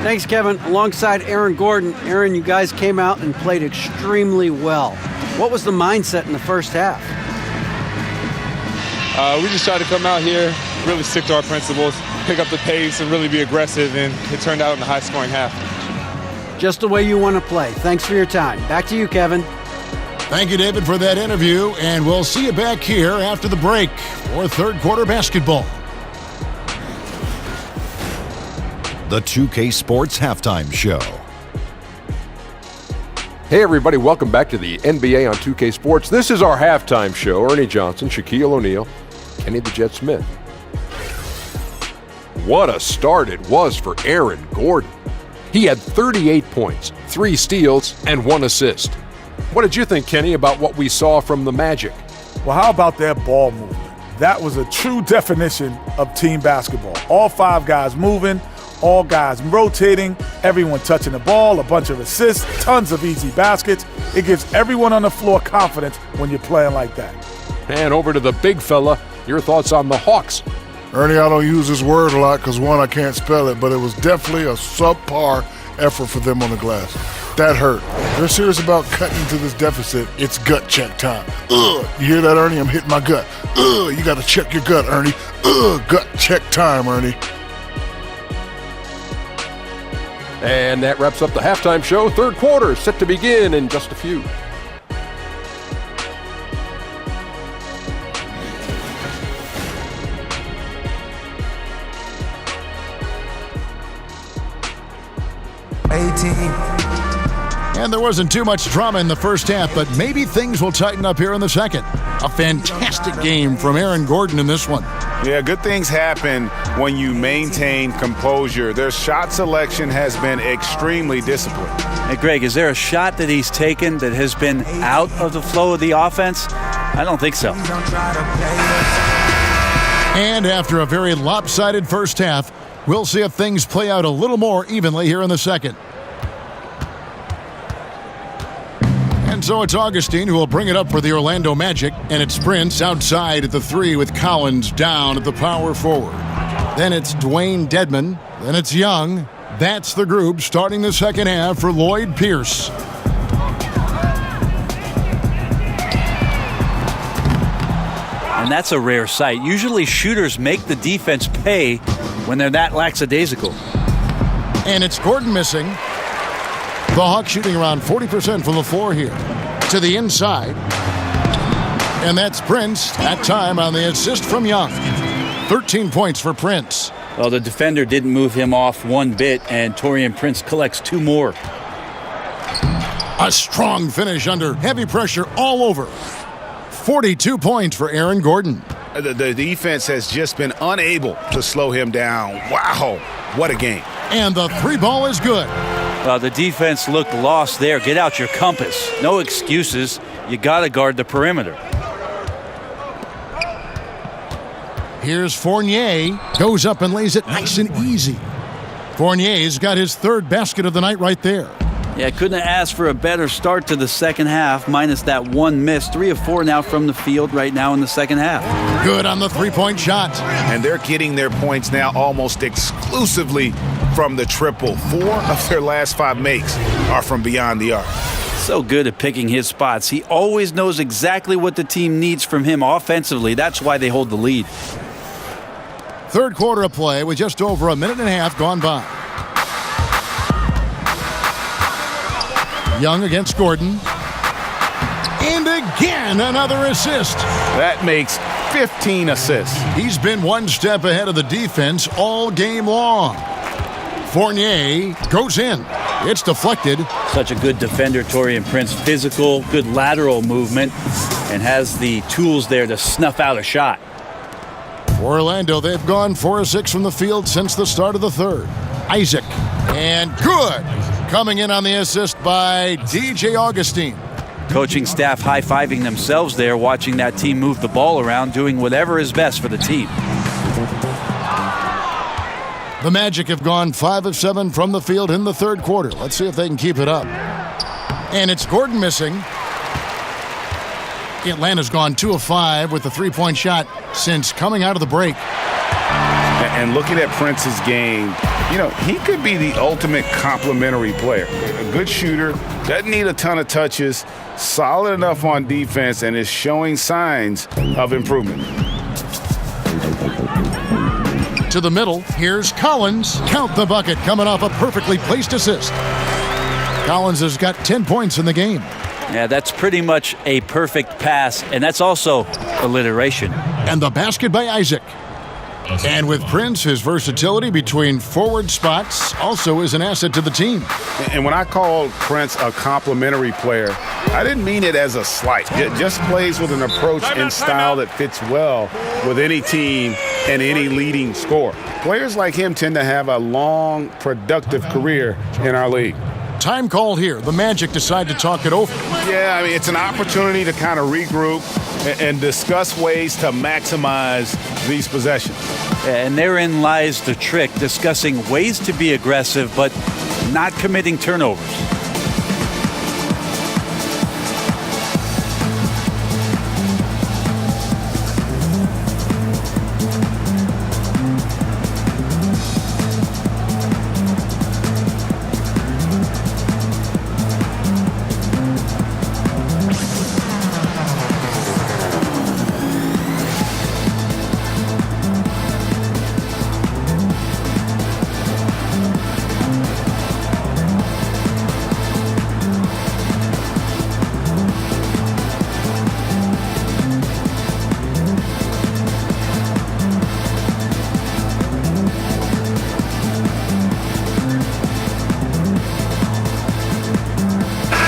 Thanks, Kevin. Alongside Aaron Gordon. Aaron, you guys came out and played extremely well. What was the mindset in the first half? We just tried to come out here, really stick to our principles, pick up the pace, and really be aggressive, and it turned out in a high-scoring half. Just the way you want to play. Thanks for your time. Back to you, Kevin. Thank you, David, for that interview, and we'll see you back here after the break for third quarter basketball. The 2K Sports Halftime Show. Hey everybody, welcome back to the NBA on 2K Sports. This is our halftime show. Ernie Johnson, Shaquille O'Neal, Kenny the Jet Smith. What a start it was for Aaron Gordon. He had 38 points, 3 steals, and 1 assist. What did you think, Kenny, about what we saw from the Magic? Well, how about their ball movement? That was a true definition of team basketball. All 5 guys moving, all guys rotating, everyone touching the ball, a bunch of assists, tons of easy baskets. It gives everyone on the floor confidence when you're playing like that. And over to the big fella, your thoughts on the Hawks. Ernie, I don't use this word a lot because, one, I can't spell it, but it was definitely a subpar effort for them on the glass. That hurt. They're serious about cutting into this deficit. It's gut check time. Ugh. You hear that, Ernie? I'm hitting my gut. Ugh. You got to check your gut, Ernie. Ugh. Gut check time, Ernie. And that wraps up the halftime show. Third quarter is set to begin in just a few. And there wasn't too much drama in the first half, but maybe things will tighten up here in the second. A fantastic game from Aaron Gordon in this one. Yeah, good things happen when you maintain composure. Their shot selection has been extremely disciplined. Hey, Greg, is there a shot that he's taken that has been out of the flow of the offense? I don't think so. And after a very lopsided first half, we'll see if things play out a little more evenly here in the second. And so it's Augustine who will bring it up for the Orlando Magic, and it's Prince outside at the 3 with Collins down at the power forward. Then it's Dwayne Dedmon. Then it's Young. That's the group starting the second half for Lloyd Pierce. And that's a rare sight. Usually shooters make the defense pay when they're that lackadaisical. And it's Gordon missing. The Hawks shooting around 40% from the floor here. To the inside. And that's Prince, that time on the assist from Young. 13 points for Prince. Well, the defender didn't move him off one bit, and Taurean Prince collects 2 more. A strong finish under heavy pressure all over. 42 points for Aaron Gordon. The defense has just been unable to slow him down. Wow, what a game. And the 3 ball is good. Well, the defense looked lost there. Get out your compass. No excuses. You got to guard the perimeter. Here's Fournier. Goes up and lays it nice and easy. Fournier's got his 3rd basket of the night right there. Yeah, couldn't have asked for a better start to the second half, minus that 1 miss. 3 of 4 now from the field right now in the second half. Good on the 3-point shot. And they're getting their points now almost exclusively from the triple. 4 of their last 5 makes are from beyond the arc. So good at picking his spots. He always knows exactly what the team needs from him offensively. That's why they hold the lead. Third quarter of play with just over a minute and a half gone by. Young against Gordon. And again, another assist. That makes 15 assists. He's been one step ahead of the defense all game long. Fournier goes in. It's deflected. Such a good defender, Taurean Prince. Physical, good lateral movement, and has the tools there to snuff out a shot. For Orlando, they've gone 4 of 6 from the field since the start of the third. Isaac. And good. Coming in on the assist by DJ Augustine. Coaching staff high-fiving themselves there, watching that team move the ball around, doing whatever is best for the team. The Magic have gone 5 of 7 from the field in the third quarter. Let's see if they can keep it up. And it's Gordon missing. Atlanta's gone 2 of 5 with the 3-point shot since coming out of the break. And looking at Prince's game, you know, he could be the ultimate complementary player. A good shooter, doesn't need a ton of touches, solid enough on defense, and is showing signs of improvement. To the middle, here's Collins. Count the bucket, coming off a perfectly placed assist. Collins has got 10 points in the game. Yeah, that's pretty much a perfect pass, and that's also alliteration. And the basket by Isaac. And with Prince, his versatility between forward spots also is an asset to the team. And when I called Prince a complimentary player, I didn't mean it as a slight. It just plays with an approach and style that fits well with any team and any leading scorer. Players like him tend to have a long, productive career in our league. Time called here. The Magic decide to talk it over. Yeah, I mean, it's an opportunity to kind of regroup and discuss ways to maximize these possessions. And therein lies the trick, discussing ways to be aggressive but not committing turnovers.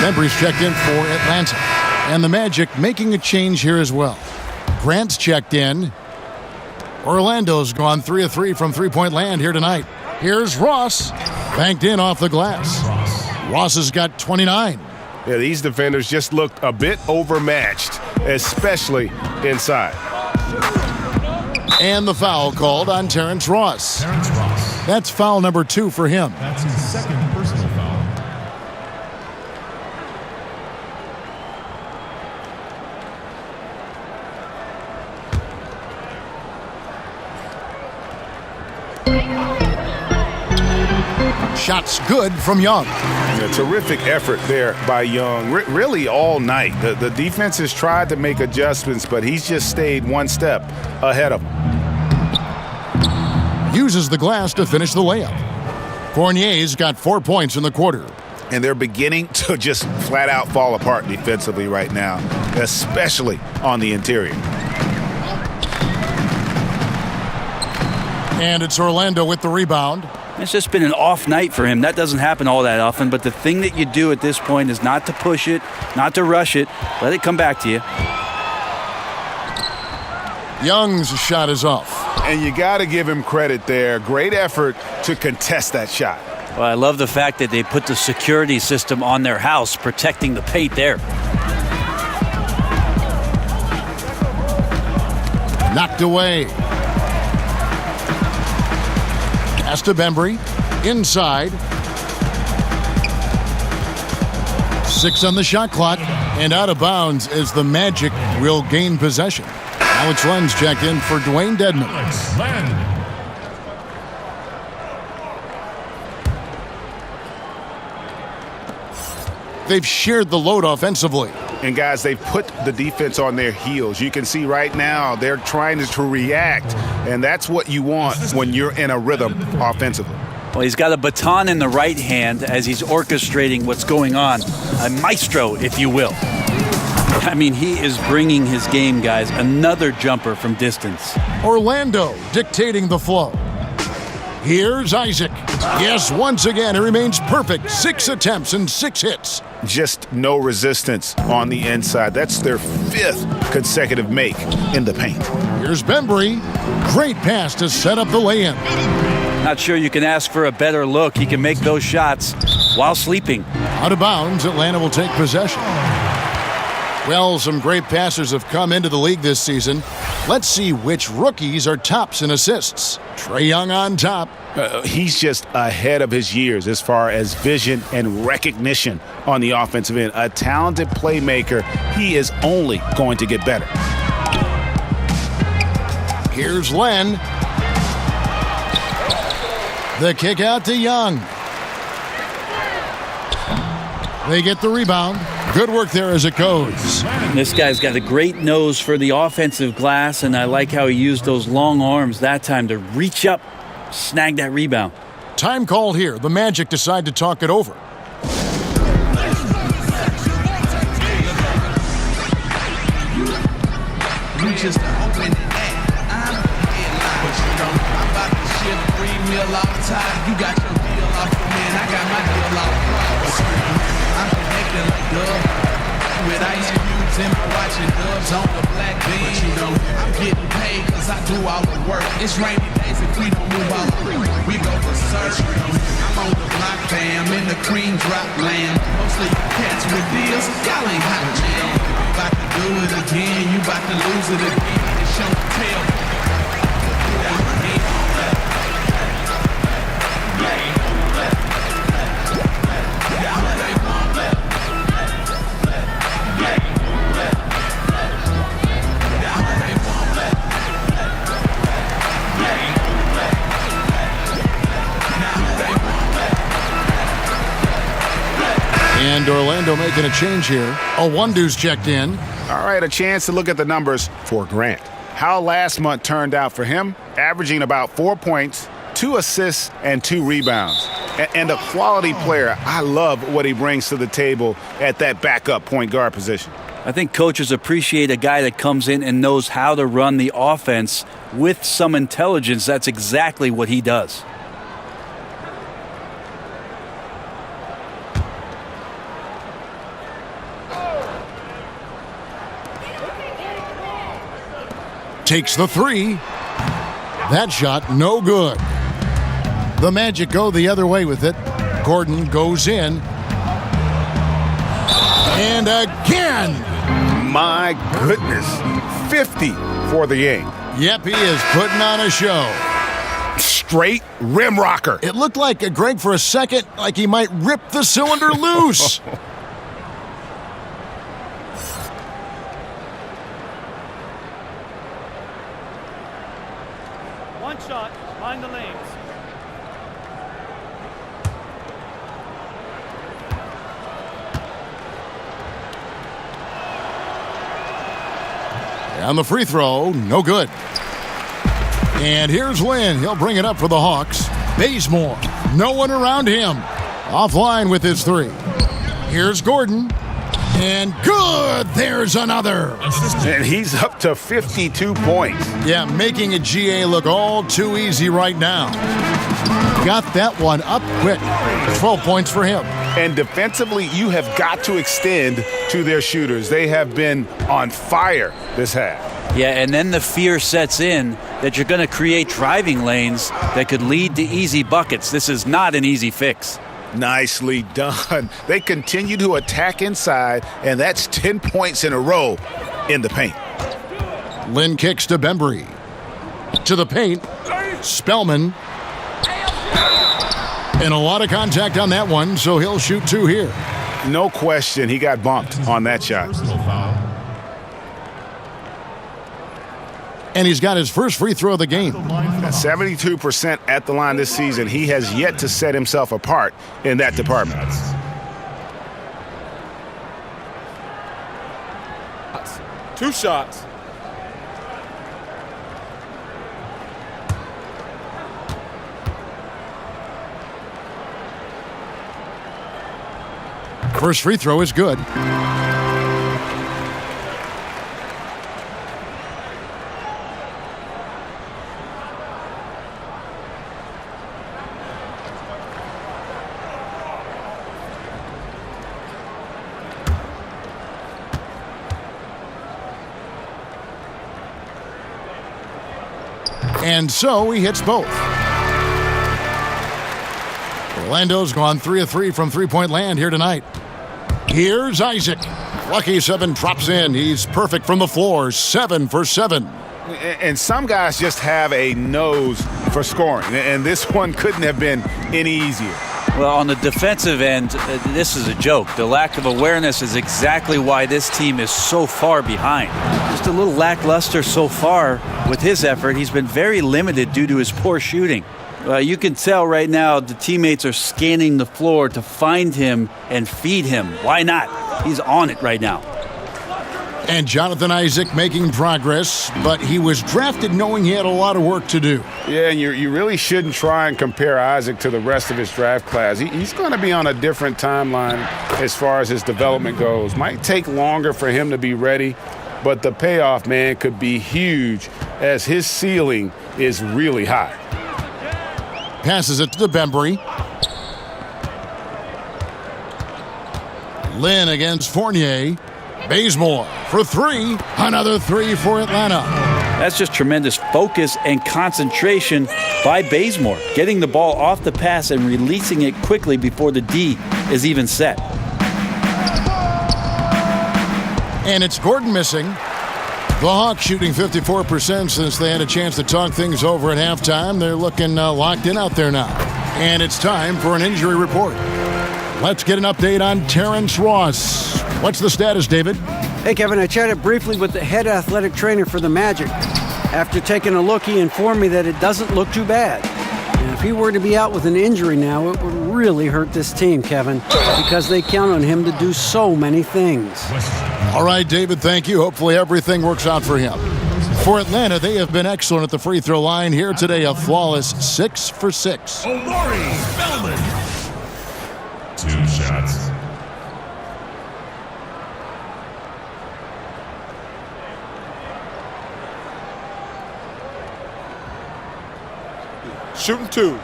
Embry's checked in for Atlanta. And the Magic making a change here as well. Grant's checked in. Orlando's gone 3 of 3 from three-point land here tonight. Here's Ross. Banked in off the glass. Ross has got 29. Yeah, these defenders just looked a bit overmatched, especially inside. And the foul called on Terrence Ross. That's foul number 2 for him. That's his second personal foul. Shots good from Young. A terrific effort there by Young, really all night. The defense has tried to make adjustments, but he's just stayed one step ahead of them. Uses the glass to finish the layup. Fournier's got 4 points in the quarter. And they're beginning to just flat out fall apart defensively right now, especially on the interior. And it's Orlando with the rebound. It's just been an off night for him. That doesn't happen all that often, but the thing that you do at this point is not to push it, not to rush it. Let it come back to you. Young's shot is off. And you got to give him credit there. Great effort to contest that shot. Well, I love the fact that they put the security system on their house, protecting the paint there. Knocked away. Pass to Bembry. Inside. 6 on the shot clock. And out of bounds as the Magic will gain possession. Alex Len's checked in for Dwayne Dedman. They've shared the load offensively. And guys, they've put the defense on their heels. You can see right now they're trying to react, and that's what you want when you're in a rhythm offensively. Well, he's got a baton in the right hand as he's orchestrating what's going on. A maestro, if you will. I mean, he is bringing his game, guys. Another jumper from distance. Orlando dictating the flow. Here's Isaac. Yes, once again, he remains perfect. 6 attempts and 6 hits. Just no resistance on the inside. That's their 5th consecutive make in the paint. Here's Bembry. Great pass to set up the lay-in. Not sure you can ask for a better look. He can make those shots while sleeping. Out of bounds, Atlanta will take possession. Well, some great passers have come into the league this season. Let's see which rookies are tops in assists. Trae Young on top. He's just ahead of his years as far as vision and recognition on the offensive end. A talented playmaker. He is only going to get better. Here's Len. The kick out to Young. They get the rebound. Good work there as it goes. This guy's got a great nose for the offensive glass, and I like how he used those long arms that time to reach up, snag that rebound. Time called here. The Magic decide to talk it over. You just open it I'm about to shift 3 mil all the time. You got your deal off the man, I got my deal off. I'm connected like Dub with ice cubes in my watch and Dubs on the black bean. But you know, I'm getting paid cause I do all the work. It's rainy days if we don't move out. We go for search. I'm on the block, fam, in the cream drop land. Mostly cats with deals, y'all ain't hot, man. About to do it again, you about to lose it again. It's show and tell. And Orlando making a change here. Owundu's checked in. All right, a chance to look at the numbers for Grant. How last month turned out for him, averaging about 4 points, 2 assists, and 2 rebounds. And a quality player. I love what he brings to the table at that backup point guard position. I think coaches appreciate a guy that comes in and knows how to run the offense with some intelligence. That's exactly what he does. Takes the 3. That shot, no good. The Magic go the other way with it. Gordon goes in. And again! My goodness. 50 for the game. Yep, he is putting on a show. Straight rim rocker. It looked like Greg for a second, like he might rip the cylinder loose. One shot, mind the lanes. On the free throw, no good. And here's Lynn. He'll bring it up for the Hawks. Bazemore, no one around him. Offline with his 3. Here's Gordon. And good! There's another. And he's up to 52 points. Yeah, making a GA look all too easy right now. Got that one up quick. 12 points for him. And defensively, you have got to extend to their shooters. They have been on fire this half. Yeah, and then the fear sets in that you're going to create driving lanes that could lead to easy buckets. This is not an easy fix. Nicely done. They continue to attack inside, and that's 10 points in a row in the paint. Lynn kicks to Bembry. To the paint. Spellman. And a lot of contact on that one, so he'll shoot 2 here. No question, he got bumped on that shot. And he's got his first free throw of the game. 72% at the line this season. He has yet to set himself apart in that department. Two shots. First free throw is good. And so he hits both. Orlando's gone 3 of 3 from three-point land here tonight. Here's Isaac. Lucky 7 drops in. He's perfect from the floor. 7 for 7. And some guys just have a nose for scoring. And this one couldn't have been any easier. Well, on the defensive end, this is a joke. The lack of awareness is exactly why this team is so far behind. Just a little lackluster so far with his effort. He's been very limited due to his poor shooting. You can tell right now the teammates are scanning the floor to find him and feed him. Why not? He's on it right now. And Jonathan Isaac making progress, but he was drafted knowing he had a lot of work to do. Yeah, and you really shouldn't try and compare Isaac to the rest of his draft class. He's going to be on a different timeline as far as his development goes. Might take longer for him to be ready, but the payoff, man, could be huge as his ceiling is really high. Passes it to Bembry. Lynn against Fournier. Bazemore for three. Another three for Atlanta. That's just tremendous focus and concentration by Bazemore, getting the ball off the pass and releasing it quickly before the D is even set. And it's Gordon missing. The Hawks shooting 54% since they had a chance to talk things over at halftime. They're looking locked in out there now. And it's time for an injury report. Let's get an update on Terrence Ross. What's the status, David? Hey, Kevin, I chatted briefly with the head athletic trainer for the Magic. After taking a look, he informed me that it doesn't look too bad. And if he were to be out with an injury now, it would really hurt this team, Kevin, because they count on him to do so many things. All right, David, thank you. Hopefully everything works out for him. For Atlanta, they have been excellent at the free throw line here today, a flawless 6 for 6. Omari Spellman. 2 shots. Shooting 2.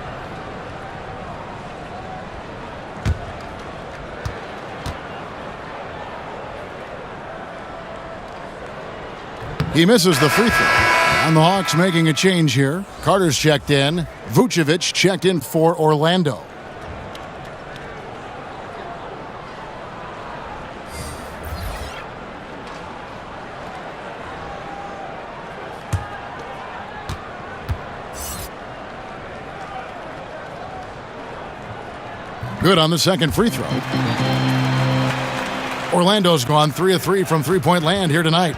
He misses the free throw. And the Hawks making a change here. Carter's checked in. Vucevic checked in for Orlando. Good on the second free throw. Orlando's gone 3 of 3 from three-point land here tonight.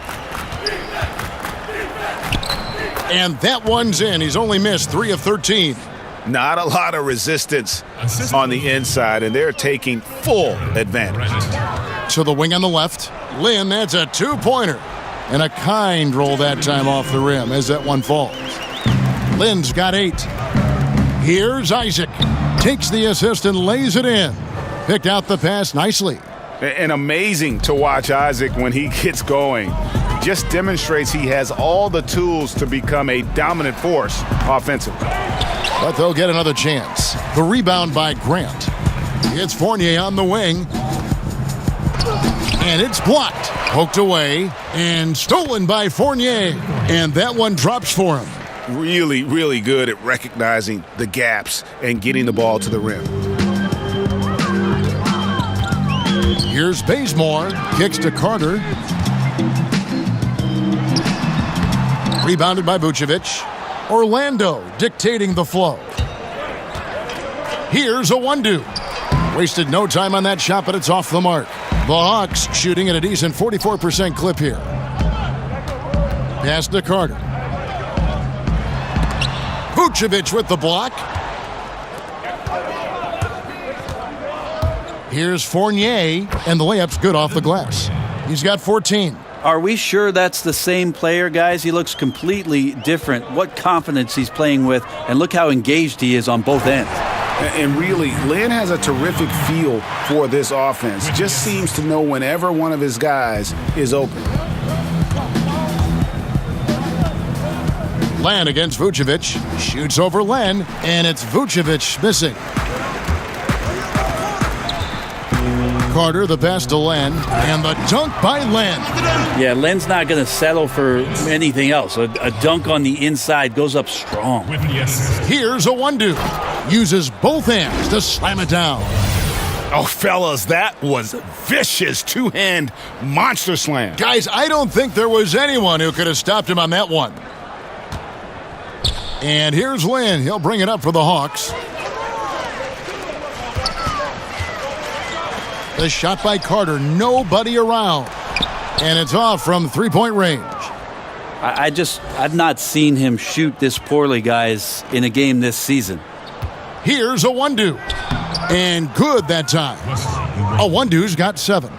And that one's in. He's only missed 3 of 13. Not a lot of resistance on the inside, and they're taking full advantage. To the wing on the left. Lynn, that's a 2-pointer. And a kind roll that time off the rim as that one falls. Lynn's got 8. Here's Isaac. Takes the assist and lays it in. Picked out the pass nicely. And amazing to watch Isaac when he gets going. Just demonstrates he has all the tools to become a dominant force offensively. But they'll get another chance. The rebound by Grant. It's Fournier on the wing. And it's blocked. Poked away and stolen by Fournier. And that one drops for him. Really, really good at recognizing the gaps and getting the ball to the rim. Here's Bazemore. Kicks to Carter. Rebounded by Vucevic. Orlando dictating the flow. Here's a 1-2. Wasted no time on that shot, but it's off the mark. The Hawks shooting at a decent 44% clip here. Pass to Carter. Vucevic with the block. Here's Fournier, and the layup's good off the glass. He's got 14. Are we sure that's the same player, guys? He looks completely different. What confidence he's playing with, and look how engaged he is on both ends. And really, Lynn has a terrific feel for this offense. Just seems to know whenever one of his guys is open. Len against Vucevic. Shoots over Len, and it's Vucevic missing. Carter, the pass to Len, and the dunk by Len. Yeah, Len's not going to settle for anything else. A dunk on the inside goes up strong. Here's a 1-2. Uses both hands to slam it down. Oh, fellas, that was vicious two-hand monster slam. Guys, I don't think there was anyone who could have stopped him on that one. And here's Lynn. He'll bring it up for the Hawks. The shot by Carter, nobody around. And it's off from three-point range. I've not seen him shoot this poorly, guys, in a game this season. Here's a one-do. And good that time. A one-do's got 7.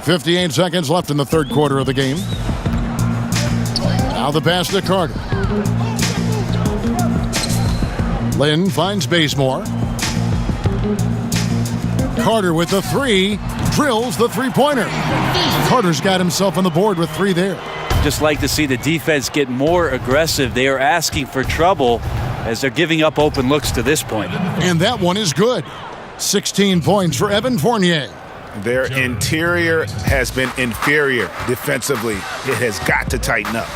58 seconds left in the third quarter of the game. Now the pass to Carter. Lynn finds Bazemore. Carter with the 3, drills the three-pointer. Carter's got himself on the board with 3 there. Just like to see the defense get more aggressive. They are asking for trouble as they're giving up open looks to this point. And that one is good. 16 points for Evan Fournier. Their interior has been inferior defensively. It has got to tighten up.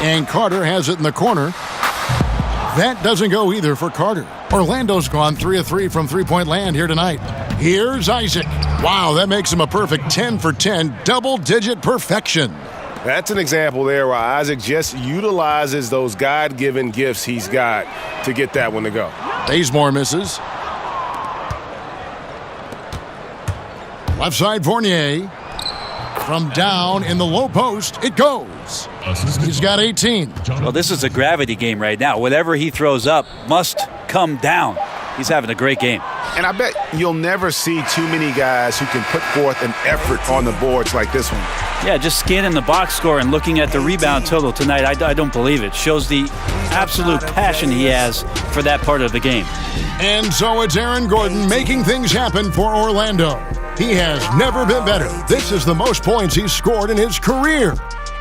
And Carter has it in the corner. That doesn't go either for Carter. Orlando's gone 3 of 3 from three-point land here tonight. Here's Isaac. Wow, that makes him a perfect 10 for 10, double-digit perfection. That's an example there where Isaac just utilizes those God-given gifts he's got to get that one to go. Bazemore misses. Left side Fournier. From down in the low post, it goes. He's got 18. Well, this is a gravity game right now. Whatever he throws up must come down. He's having a great game. And I bet you'll never see too many guys who can put forth an effort on the boards like this one. Yeah, just scanning the box score and looking at the rebound total tonight, I don't believe it. Shows the absolute passion he has for that part of the game. And so it's Aaron Gordon making things happen for Orlando. He has never been better. This is the most points he's scored in his career.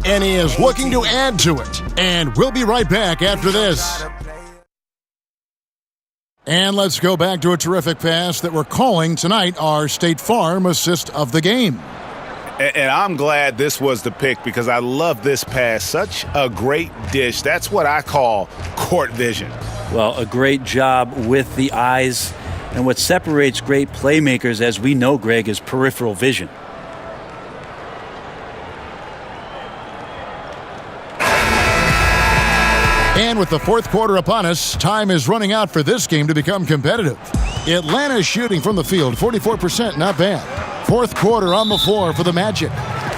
And he is looking to add to it. And we'll be right back after this. And let's go back to a terrific pass that we're calling tonight our State Farm assist of the game. And I'm glad this was the pick because I love this pass. Such a great dish. That's what I call court vision. Well, a great job with the eyes. And what separates great playmakers, as we know, Greg, is peripheral vision. And with the fourth quarter upon us, time is running out for this game to become competitive. Atlanta's shooting from the field, 44%, not bad. Fourth quarter on the floor for the Magic.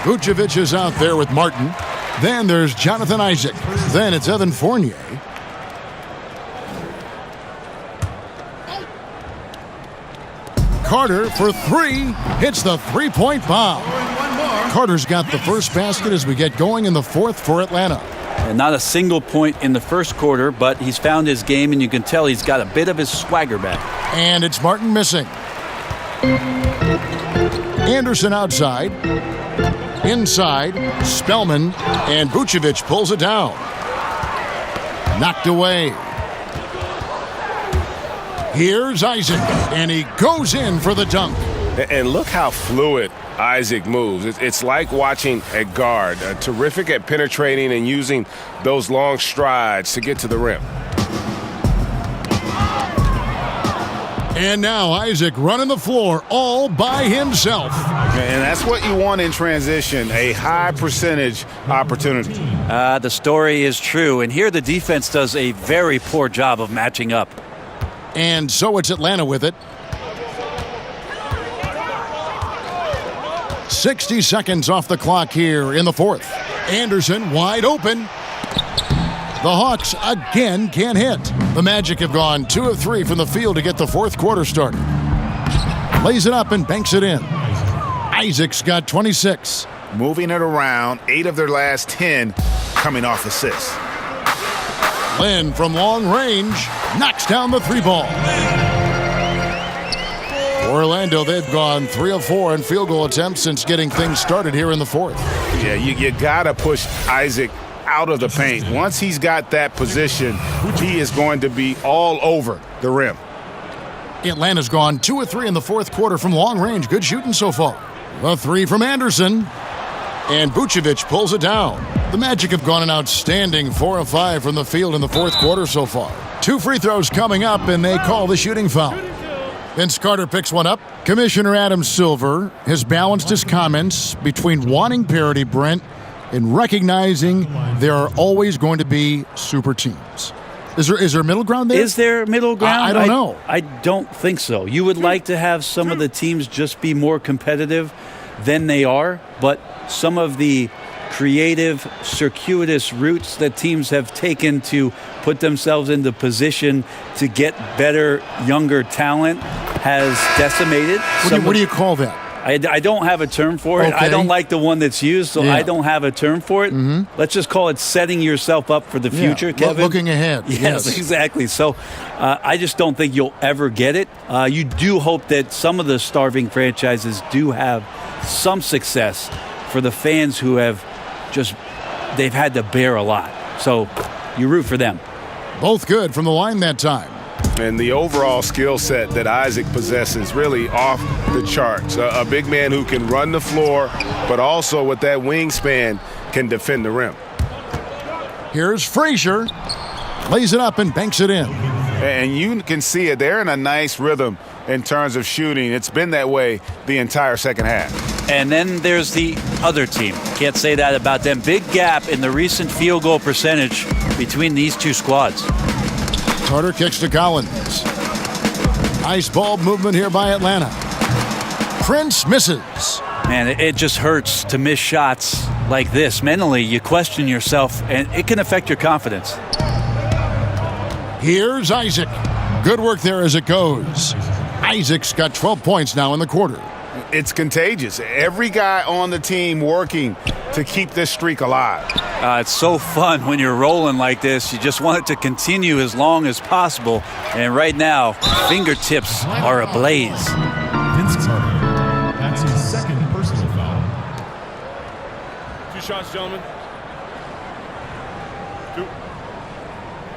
Vucevic is out there with Martin. Then there's Jonathan Isaac. Then it's Evan Fournier. Carter for 3, hits the three-point bomb. Carter's got the first basket as we get going in the fourth for Atlanta. And not a single point in the first quarter, but he's found his game, and you can tell he's got a bit of his swagger back. And it's Martin missing. Anderson outside. Inside, Spellman, and Vucevic pulls it down. Knocked away. Here's Isaac, and he goes in for the dunk. And look how fluid Isaac moves. It's like watching a guard, terrific at penetrating and using those long strides to get to the rim. And now Isaac running the floor all by himself. And that's what you want in transition, a high percentage opportunity. The story is true, and here the defense does a very poor job of matching up. And so it's Atlanta with it. 60 seconds off the clock here in the fourth. Anderson wide open. The Hawks again can't hit. The Magic have gone 2 of 3 from the field to get the fourth quarter started. Lays it up and banks it in. Isaac's got 26. Moving it around, 8 of their last 10 coming off assists. Lynn from long range knocks down the 3-ball. Orlando, they've gone 3 of 4 in field goal attempts since getting things started here in the fourth. Yeah, you got to push Isaac out of the paint. Once he's got that position, he is going to be all over the rim. Atlanta's gone 2 of 3 in the fourth quarter from long range. Good shooting so far. A 3 from Anderson. And Vucevic pulls it down. The Magic have gone an outstanding 4 of 5 from the field in the fourth quarter so far. 2 free throws coming up, and they call the shooting foul. Vince Carter picks one up. Commissioner Adam Silver has balanced his comments between wanting parity, Brent, and recognizing there are always going to be super teams. Is there middle ground there? Is there middle ground? I don't know. I don't think so. You would like to have some of the teams just be more competitive than they are, but some of the creative, circuitous routes that teams have taken to put themselves into position to get better, younger talent has decimated. What do you call that? I don't have a term for it. Okay. I don't like the one that's used, so Yeah. I don't have a term for it. Mm-hmm. Let's just call it setting yourself up for the future, Kevin. Looking ahead. Yes, exactly. So I just don't think you'll ever get it. You do hope that some of the starving franchises do have some success for the fans who have they've had to bear a lot. So you root for them. Both good from the line that time. And the overall skill set that Isaac possesses really off the charts. A big man who can run the floor, but also with that wingspan can defend the rim. Here's Frazier. Lays it up and banks it in. And you can see it. They're in a nice rhythm in terms of shooting. It's been that way the entire second half. And then there's the other team. Can't say that about them. Big gap in the recent field goal percentage between these two squads. Carter kicks to Collins. Nice ball movement here by Atlanta. Prince misses. Man, it just hurts to miss shots like this. Mentally, you question yourself, and it can affect your confidence. Here's Isaac. Good work there as it goes. Isaac's got 12 points now in the quarter. It's contagious. Every guy on the team working to keep this streak alive. It's so fun when you're rolling like this. You just want it to continue as long as possible. And right now, fingertips are ablaze. Vince Carter. That's his second personal foul. 2 shots, gentlemen. 2.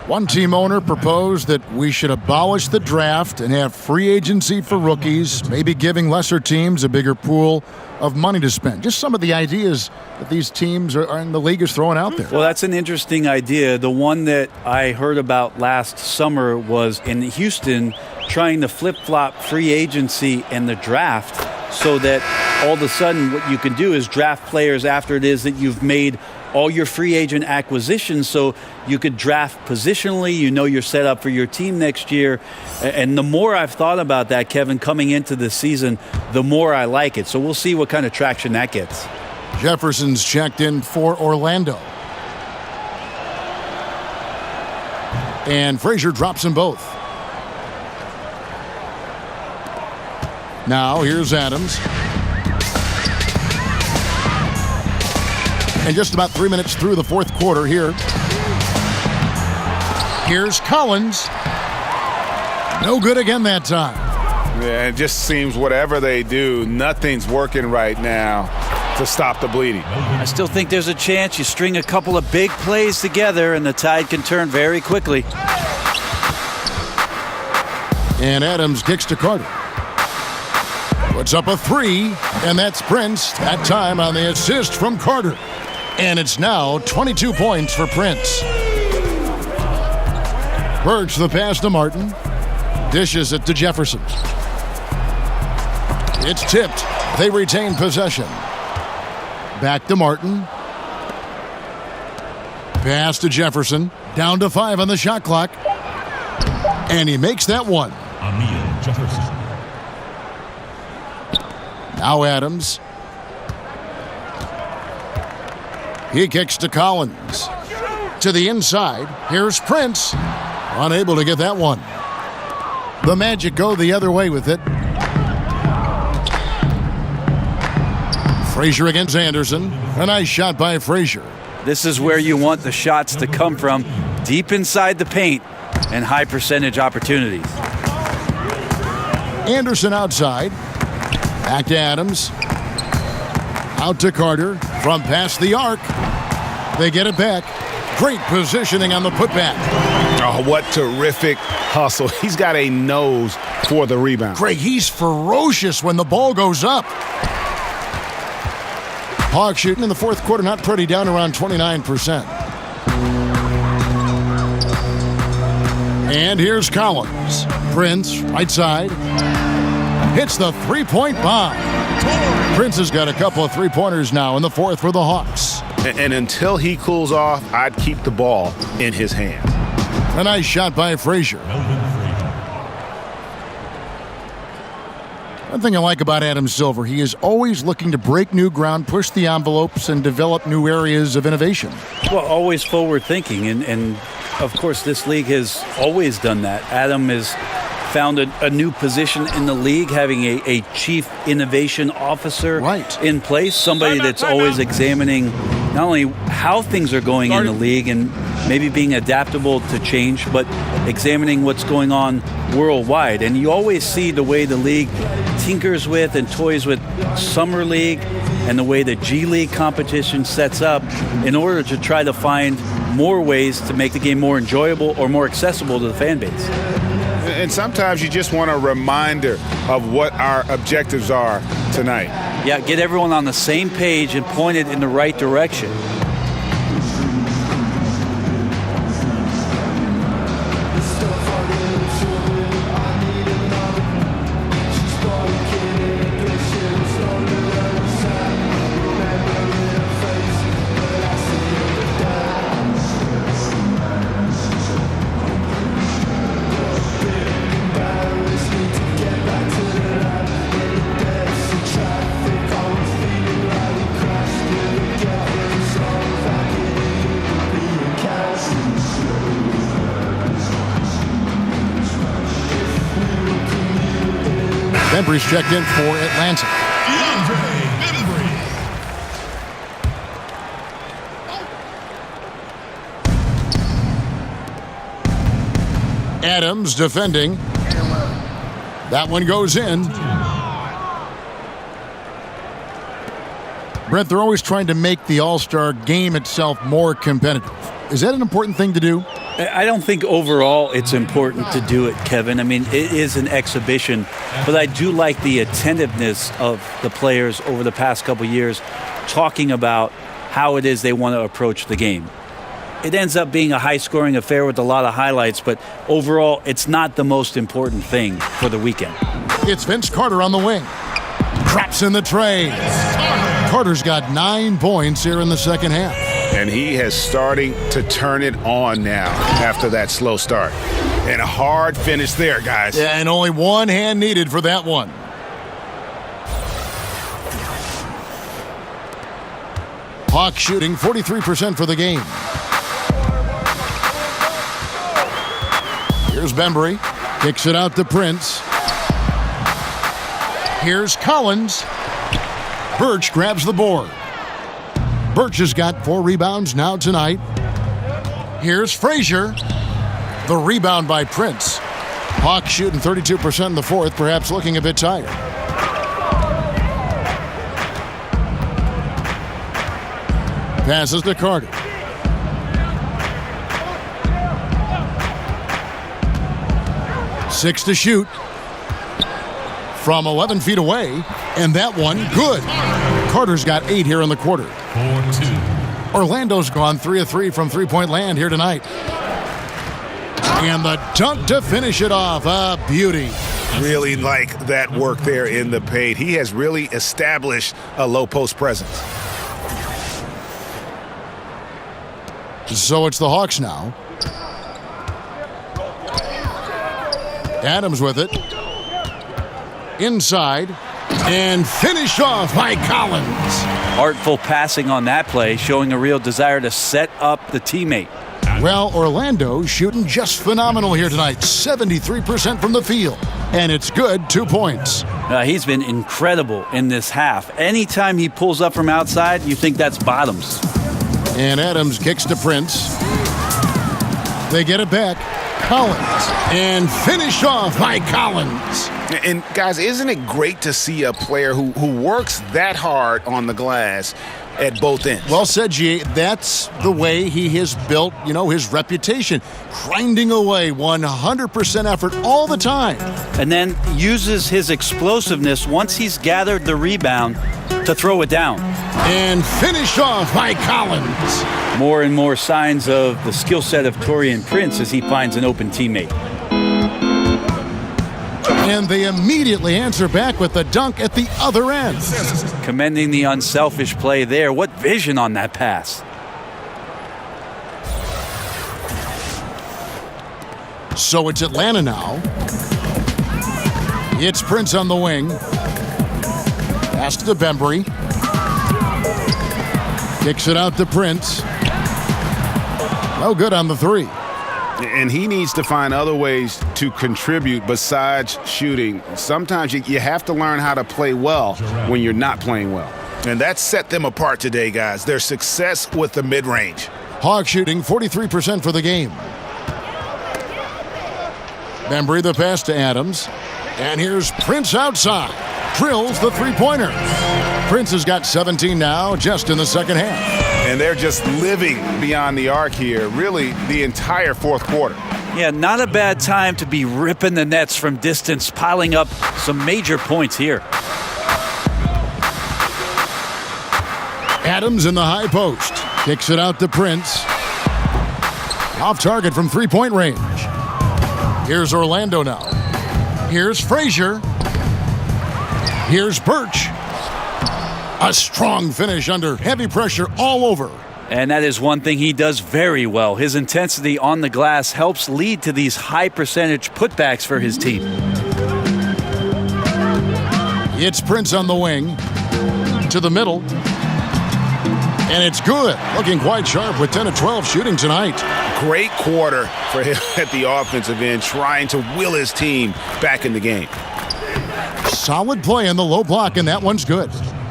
One team owner proposed that we should abolish the draft and have free agency for rookies, maybe giving lesser teams a bigger pool of money to spend. Just some of the ideas that these teams are in the league is throwing out there. Well, that's an interesting idea. The one that I heard about last summer was in Houston trying to flip-flop free agency and the draft so that all of a sudden what you can do is draft players after it is that you've made all your free agent acquisitions, so you could draft positionally. You know you're set up for your team next year. And the more I've thought about that, Kevin, coming into the season, the more I like it. So we'll see what kind of traction that gets. Jefferson's checked in for Orlando. And Frazier drops them both. Now here's Adams. And just about 3 minutes through the fourth quarter here. Here's Collins. No good again that time. Yeah, it just seems whatever they do, nothing's working right now to stop the bleeding. I still think there's a chance you string a couple of big plays together and the tide can turn very quickly. And Adams kicks to Carter. Puts up a 3, and that's Prince. That time on the assist from Carter. And it's now 22 points for Prince. Birch the pass to Martin. Dishes it to Jefferson. It's tipped. They retain possession. Back to Martin. Pass to Jefferson. Down to 5 on the shot clock. And he makes that one. Amir Jefferson. Now Adams. He kicks to Collins. To the inside. Here's Prince. Unable to get that one. The Magic go the other way with it. Frazier against Anderson. A nice shot by Frazier. This is where you want the shots to come from, deep inside the paint and high percentage opportunities. Anderson outside. Back to Adams. Out to Carter. From past the arc. They get it back. Great positioning on the putback. Oh, what terrific hustle. He's got a nose for the rebound. Greg, he's ferocious when the ball goes up. Hawks shooting in the fourth quarter, not pretty, down around 29%. And here's Collins. Prince, right side. Hits the three-point bomb. Prince has got a couple of three-pointers now in the fourth for the Hawks. And until he cools off, I'd keep the ball in his hand. A nice shot by Frazier. One thing I like about Adam Silver, he is always looking to break new ground, push the envelopes, and develop new areas of innovation. Well, always forward thinking, and of course this league has always done that. Adam has found a new position in the league, having a chief innovation officer in place, somebody that's always examining not only how things are going in the league and maybe being adaptable to change, but examining what's going on worldwide. And you always see the way the league tinkers with and toys with Summer League and the way the G League competition sets up in order to try to find more ways to make the game more enjoyable or more accessible to the fan base. And sometimes you just want a reminder of what our objectives are tonight. Yeah, get everyone on the same page and pointed in the right direction. Bembry's checked in for Atlanta. Adams defending. That one goes in. Brent, they're always trying to make the All-Star game itself more competitive. Is that an important thing to do? I don't think overall it's important to do it, Kevin. I mean, it is an exhibition, but I do like the attentiveness of the players over the past couple years talking about how it is they want to approach the game. It ends up being a high-scoring affair with a lot of highlights, but overall, it's not the most important thing for the weekend. It's Vince Carter on the wing. Traps in the Trae. Carter's got 9 points here in the second half. And he has starting to turn it on now after that slow start. And a hard finish there, guys. Yeah, and only one hand needed for that one. Hawks shooting 43% for the game. Here's Bembry. Kicks it out to Prince. Here's Collins. Birch grabs the board. Birch has got 4 rebounds now tonight. Here's Frazier. The rebound by Prince. Hawks shooting 32% in the fourth, perhaps looking a bit tired. Passes to Carter. Six to shoot. From 11 feet away, and that one good. Carter's got 8 here in the quarter. 4-2. Orlando's gone 3 of 3 from three-point land here tonight. And the dunk to finish it off. A beauty. Really like that work there in the paint. He has really established a low post presence. So it's the Hawks now. Adams with it. Inside. And finished off by Collins. Artful passing on that play, showing a real desire to set up the teammate. Well, Orlando shooting just phenomenal here tonight. 73% from the field. And it's good, 2 points. He's been incredible in this half. Anytime he pulls up from outside, you think that's bottoms. And Adams kicks to Prince. They get it back. Collins. And finished off by Collins. And guys, isn't it great to see a player who works that hard on the glass at both ends? Well said, G. That's the way he has built, his reputation. Grinding away, 100% effort all the time. And then uses his explosiveness once he's gathered the rebound to throw it down. And finished off by Collins. More and more signs of the skill set of Taurean Prince as he finds an open teammate. And they immediately answer back with the dunk at the other end. Commending the unselfish play there. What vision on that pass. So it's Atlanta now. It's Prince on the wing. Pass to Bembry. Kicks it out to Prince. No good on the three. And he needs to find other ways to contribute besides shooting. Sometimes you have to learn how to play well when you're not playing well. And that set them apart today, guys. Their success with the mid-range. Hawks shooting 43% for the game. Bembry the pass to Adams. And here's Prince outside. Drills the three-pointer. Prince has got 17 now just in the second half. And they're just living beyond the arc here, really the entire fourth quarter. Yeah, not a bad time to be ripping the nets from distance, piling up some major points here. Adams in the high post. Kicks it out to Prince. Off target from three-point range. Here's Orlando now. Here's Frazier. Here's Birch. A strong finish under heavy pressure all over. And that is one thing he does very well. His intensity on the glass helps lead to these high percentage putbacks for his team. It's Prince on the wing. To the middle. And it's good. Looking quite sharp with 10 of 12 shooting tonight. Great quarter for him at the offensive end, trying to will his team back in the game. Solid play in the low block, and that one's good.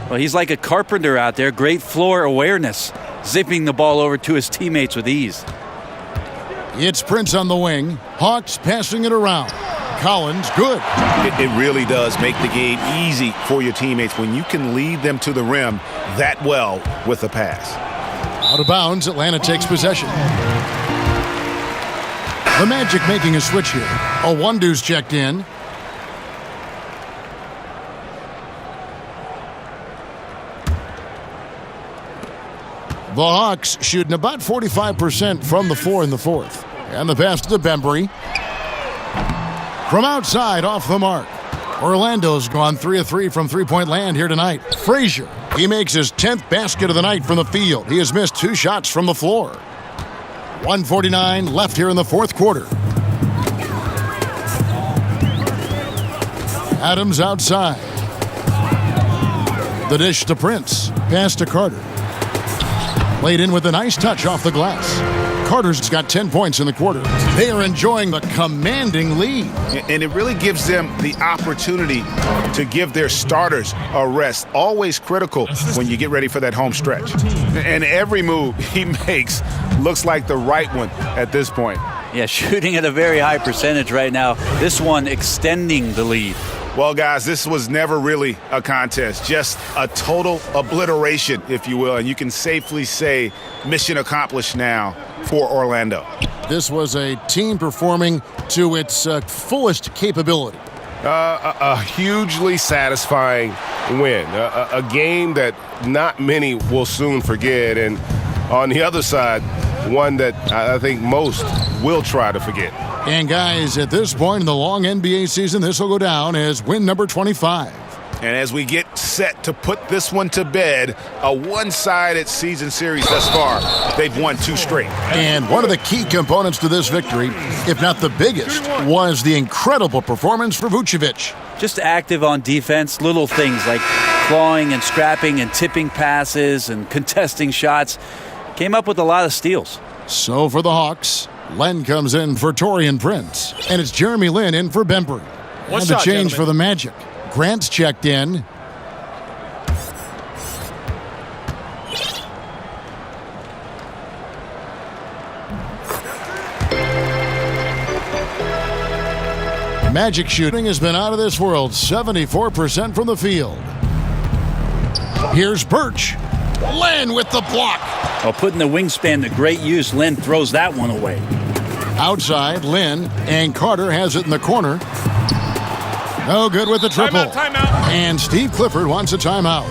Well, he's like a carpenter out there. Great floor awareness. Zipping the ball over to his teammates with ease. It's Prince on the wing. Hawks passing it around. Collins, good. It really does make the game easy for your teammates when you can lead them to the rim that well with a pass. Out of bounds, Atlanta takes possession. The Magic making a switch here. A one-deuce checked in. The Hawks shooting about 45% from the floor in the fourth. And the pass to Bembry. From outside, off the mark. Orlando's gone 3 of 3 from three-point land here tonight. Frazier, he makes his 10th basket of the night from the field. He has missed 2 shots from the floor. 1:49 left here in the fourth quarter. Adams outside. The dish to Prince. Pass to Carter. Played in with a nice touch off the glass. Carter's got 10 points in the quarter. They are enjoying the commanding lead. And it really gives them the opportunity to give their starters a rest. Always critical when you get ready for that home stretch. And every move he makes looks like the right one at this point. Yeah, shooting at a very high percentage right now. This one extending the lead. Well, guys, this was never really a contest, just a total obliteration, if you will. And you can safely say mission accomplished now for Orlando. This was a team performing to its fullest capability. A hugely satisfying win, a game that not many will soon forget. And on the other side, one that I think most will try to forget. And guys, at this point in the long NBA season, this will go down as win number 25. And as we get set to put this one to bed, a one-sided season series thus far. They've won 2 straight. And one of the key components to this victory, if not the biggest, was the incredible performance for Vucevic. Just active on defense, little things like clawing and scrapping and tipping passes and contesting shots. Came up with a lot of steals. So for the Hawks, Len comes in for Taurean Prince. And it's Jeremy Lin in for Bembry. And the change for the Magic. Grant's checked in. Magic shooting has been out of this world. 74% from the field. Here's Birch. Len with the block. Well, putting the wingspan to great use, Len throws that one away. Outside, Lin, and Carter has it in the corner. No good with the triple. Timeout. And Steve Clifford wants a timeout.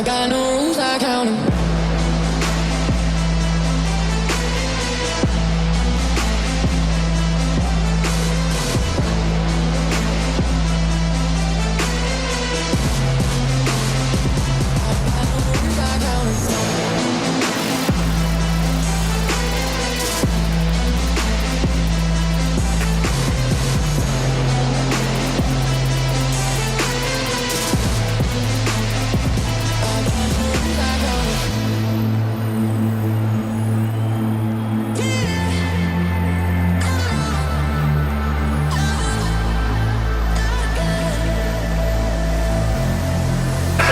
I got no rules, I count 'em.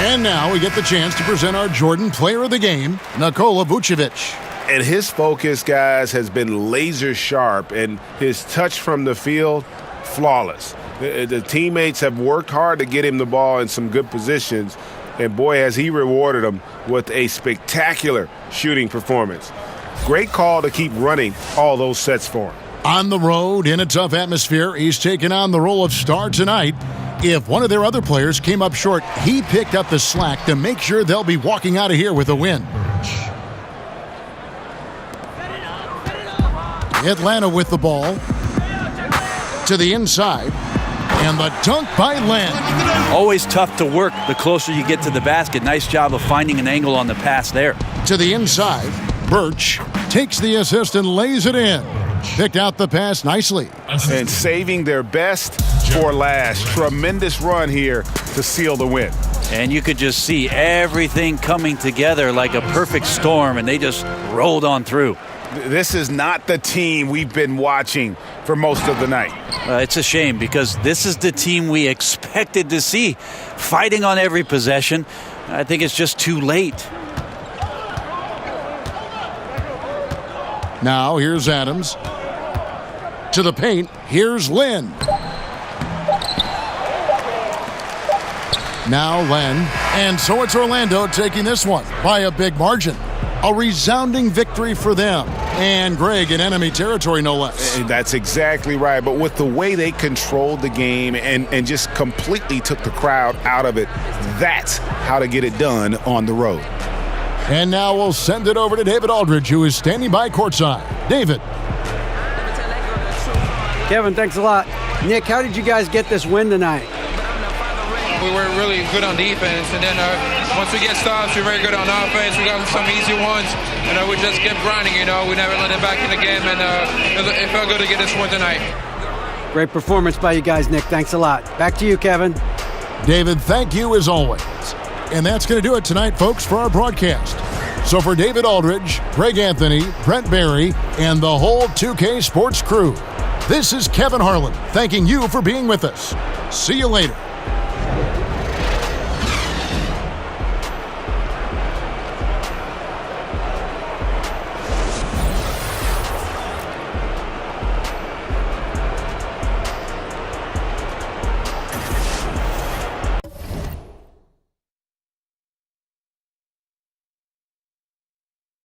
And now we get the chance to present our Jordan Player of the Game, Nikola Vucevic. And his focus, guys, has been laser sharp, and his touch from the field, flawless. The teammates have worked hard to get him the ball in some good positions, and boy, has he rewarded them with a spectacular shooting performance. Great call to keep running all those sets for him. On the road, in a tough atmosphere, he's taken on the role of star tonight. If one of their other players came up short, he picked up the slack to make sure they'll be walking out of here with a win. Atlanta with the ball. To the inside. And the dunk by Len. Always tough to work the closer you get to the basket. Nice job of finding an angle on the pass there. To the inside. Birch takes the assist and lays it in. Picked out the pass nicely. And saving their best for last. Tremendous run here to seal the win. And you could just see everything coming together like a perfect storm, and they just rolled on through. This is not the team we've been watching for most of the night. It's a shame because this is the team we expected to see fighting on every possession. I think it's just too late. Now here's Adams. To the paint, here's Lynn. Now Len. And so it's Orlando taking this one by a big margin. A resounding victory for them. And Greg in enemy territory, no less. That's exactly right. But with the way they controlled the game and just completely took the crowd out of it, that's how to get it done on the road. And now we'll send it over to David Aldridge, who is standing by courtside. David. Kevin, thanks a lot. Nick, how did you guys get this win tonight? We were really good on defense, and then once we get stops, we're very good on offense. We got some easy ones, and we just kept grinding, We never let it back in the game, and it felt good to get this win tonight. Great performance by you guys, Nick. Thanks a lot. Back to you, Kevin. David, thank you as always. And that's going to do it tonight, folks, for our broadcast. So for David Aldridge, Greg Anthony, Brent Barry, and the whole 2K Sports crew, this is Kevin Harlan thanking you for being with us. See you later.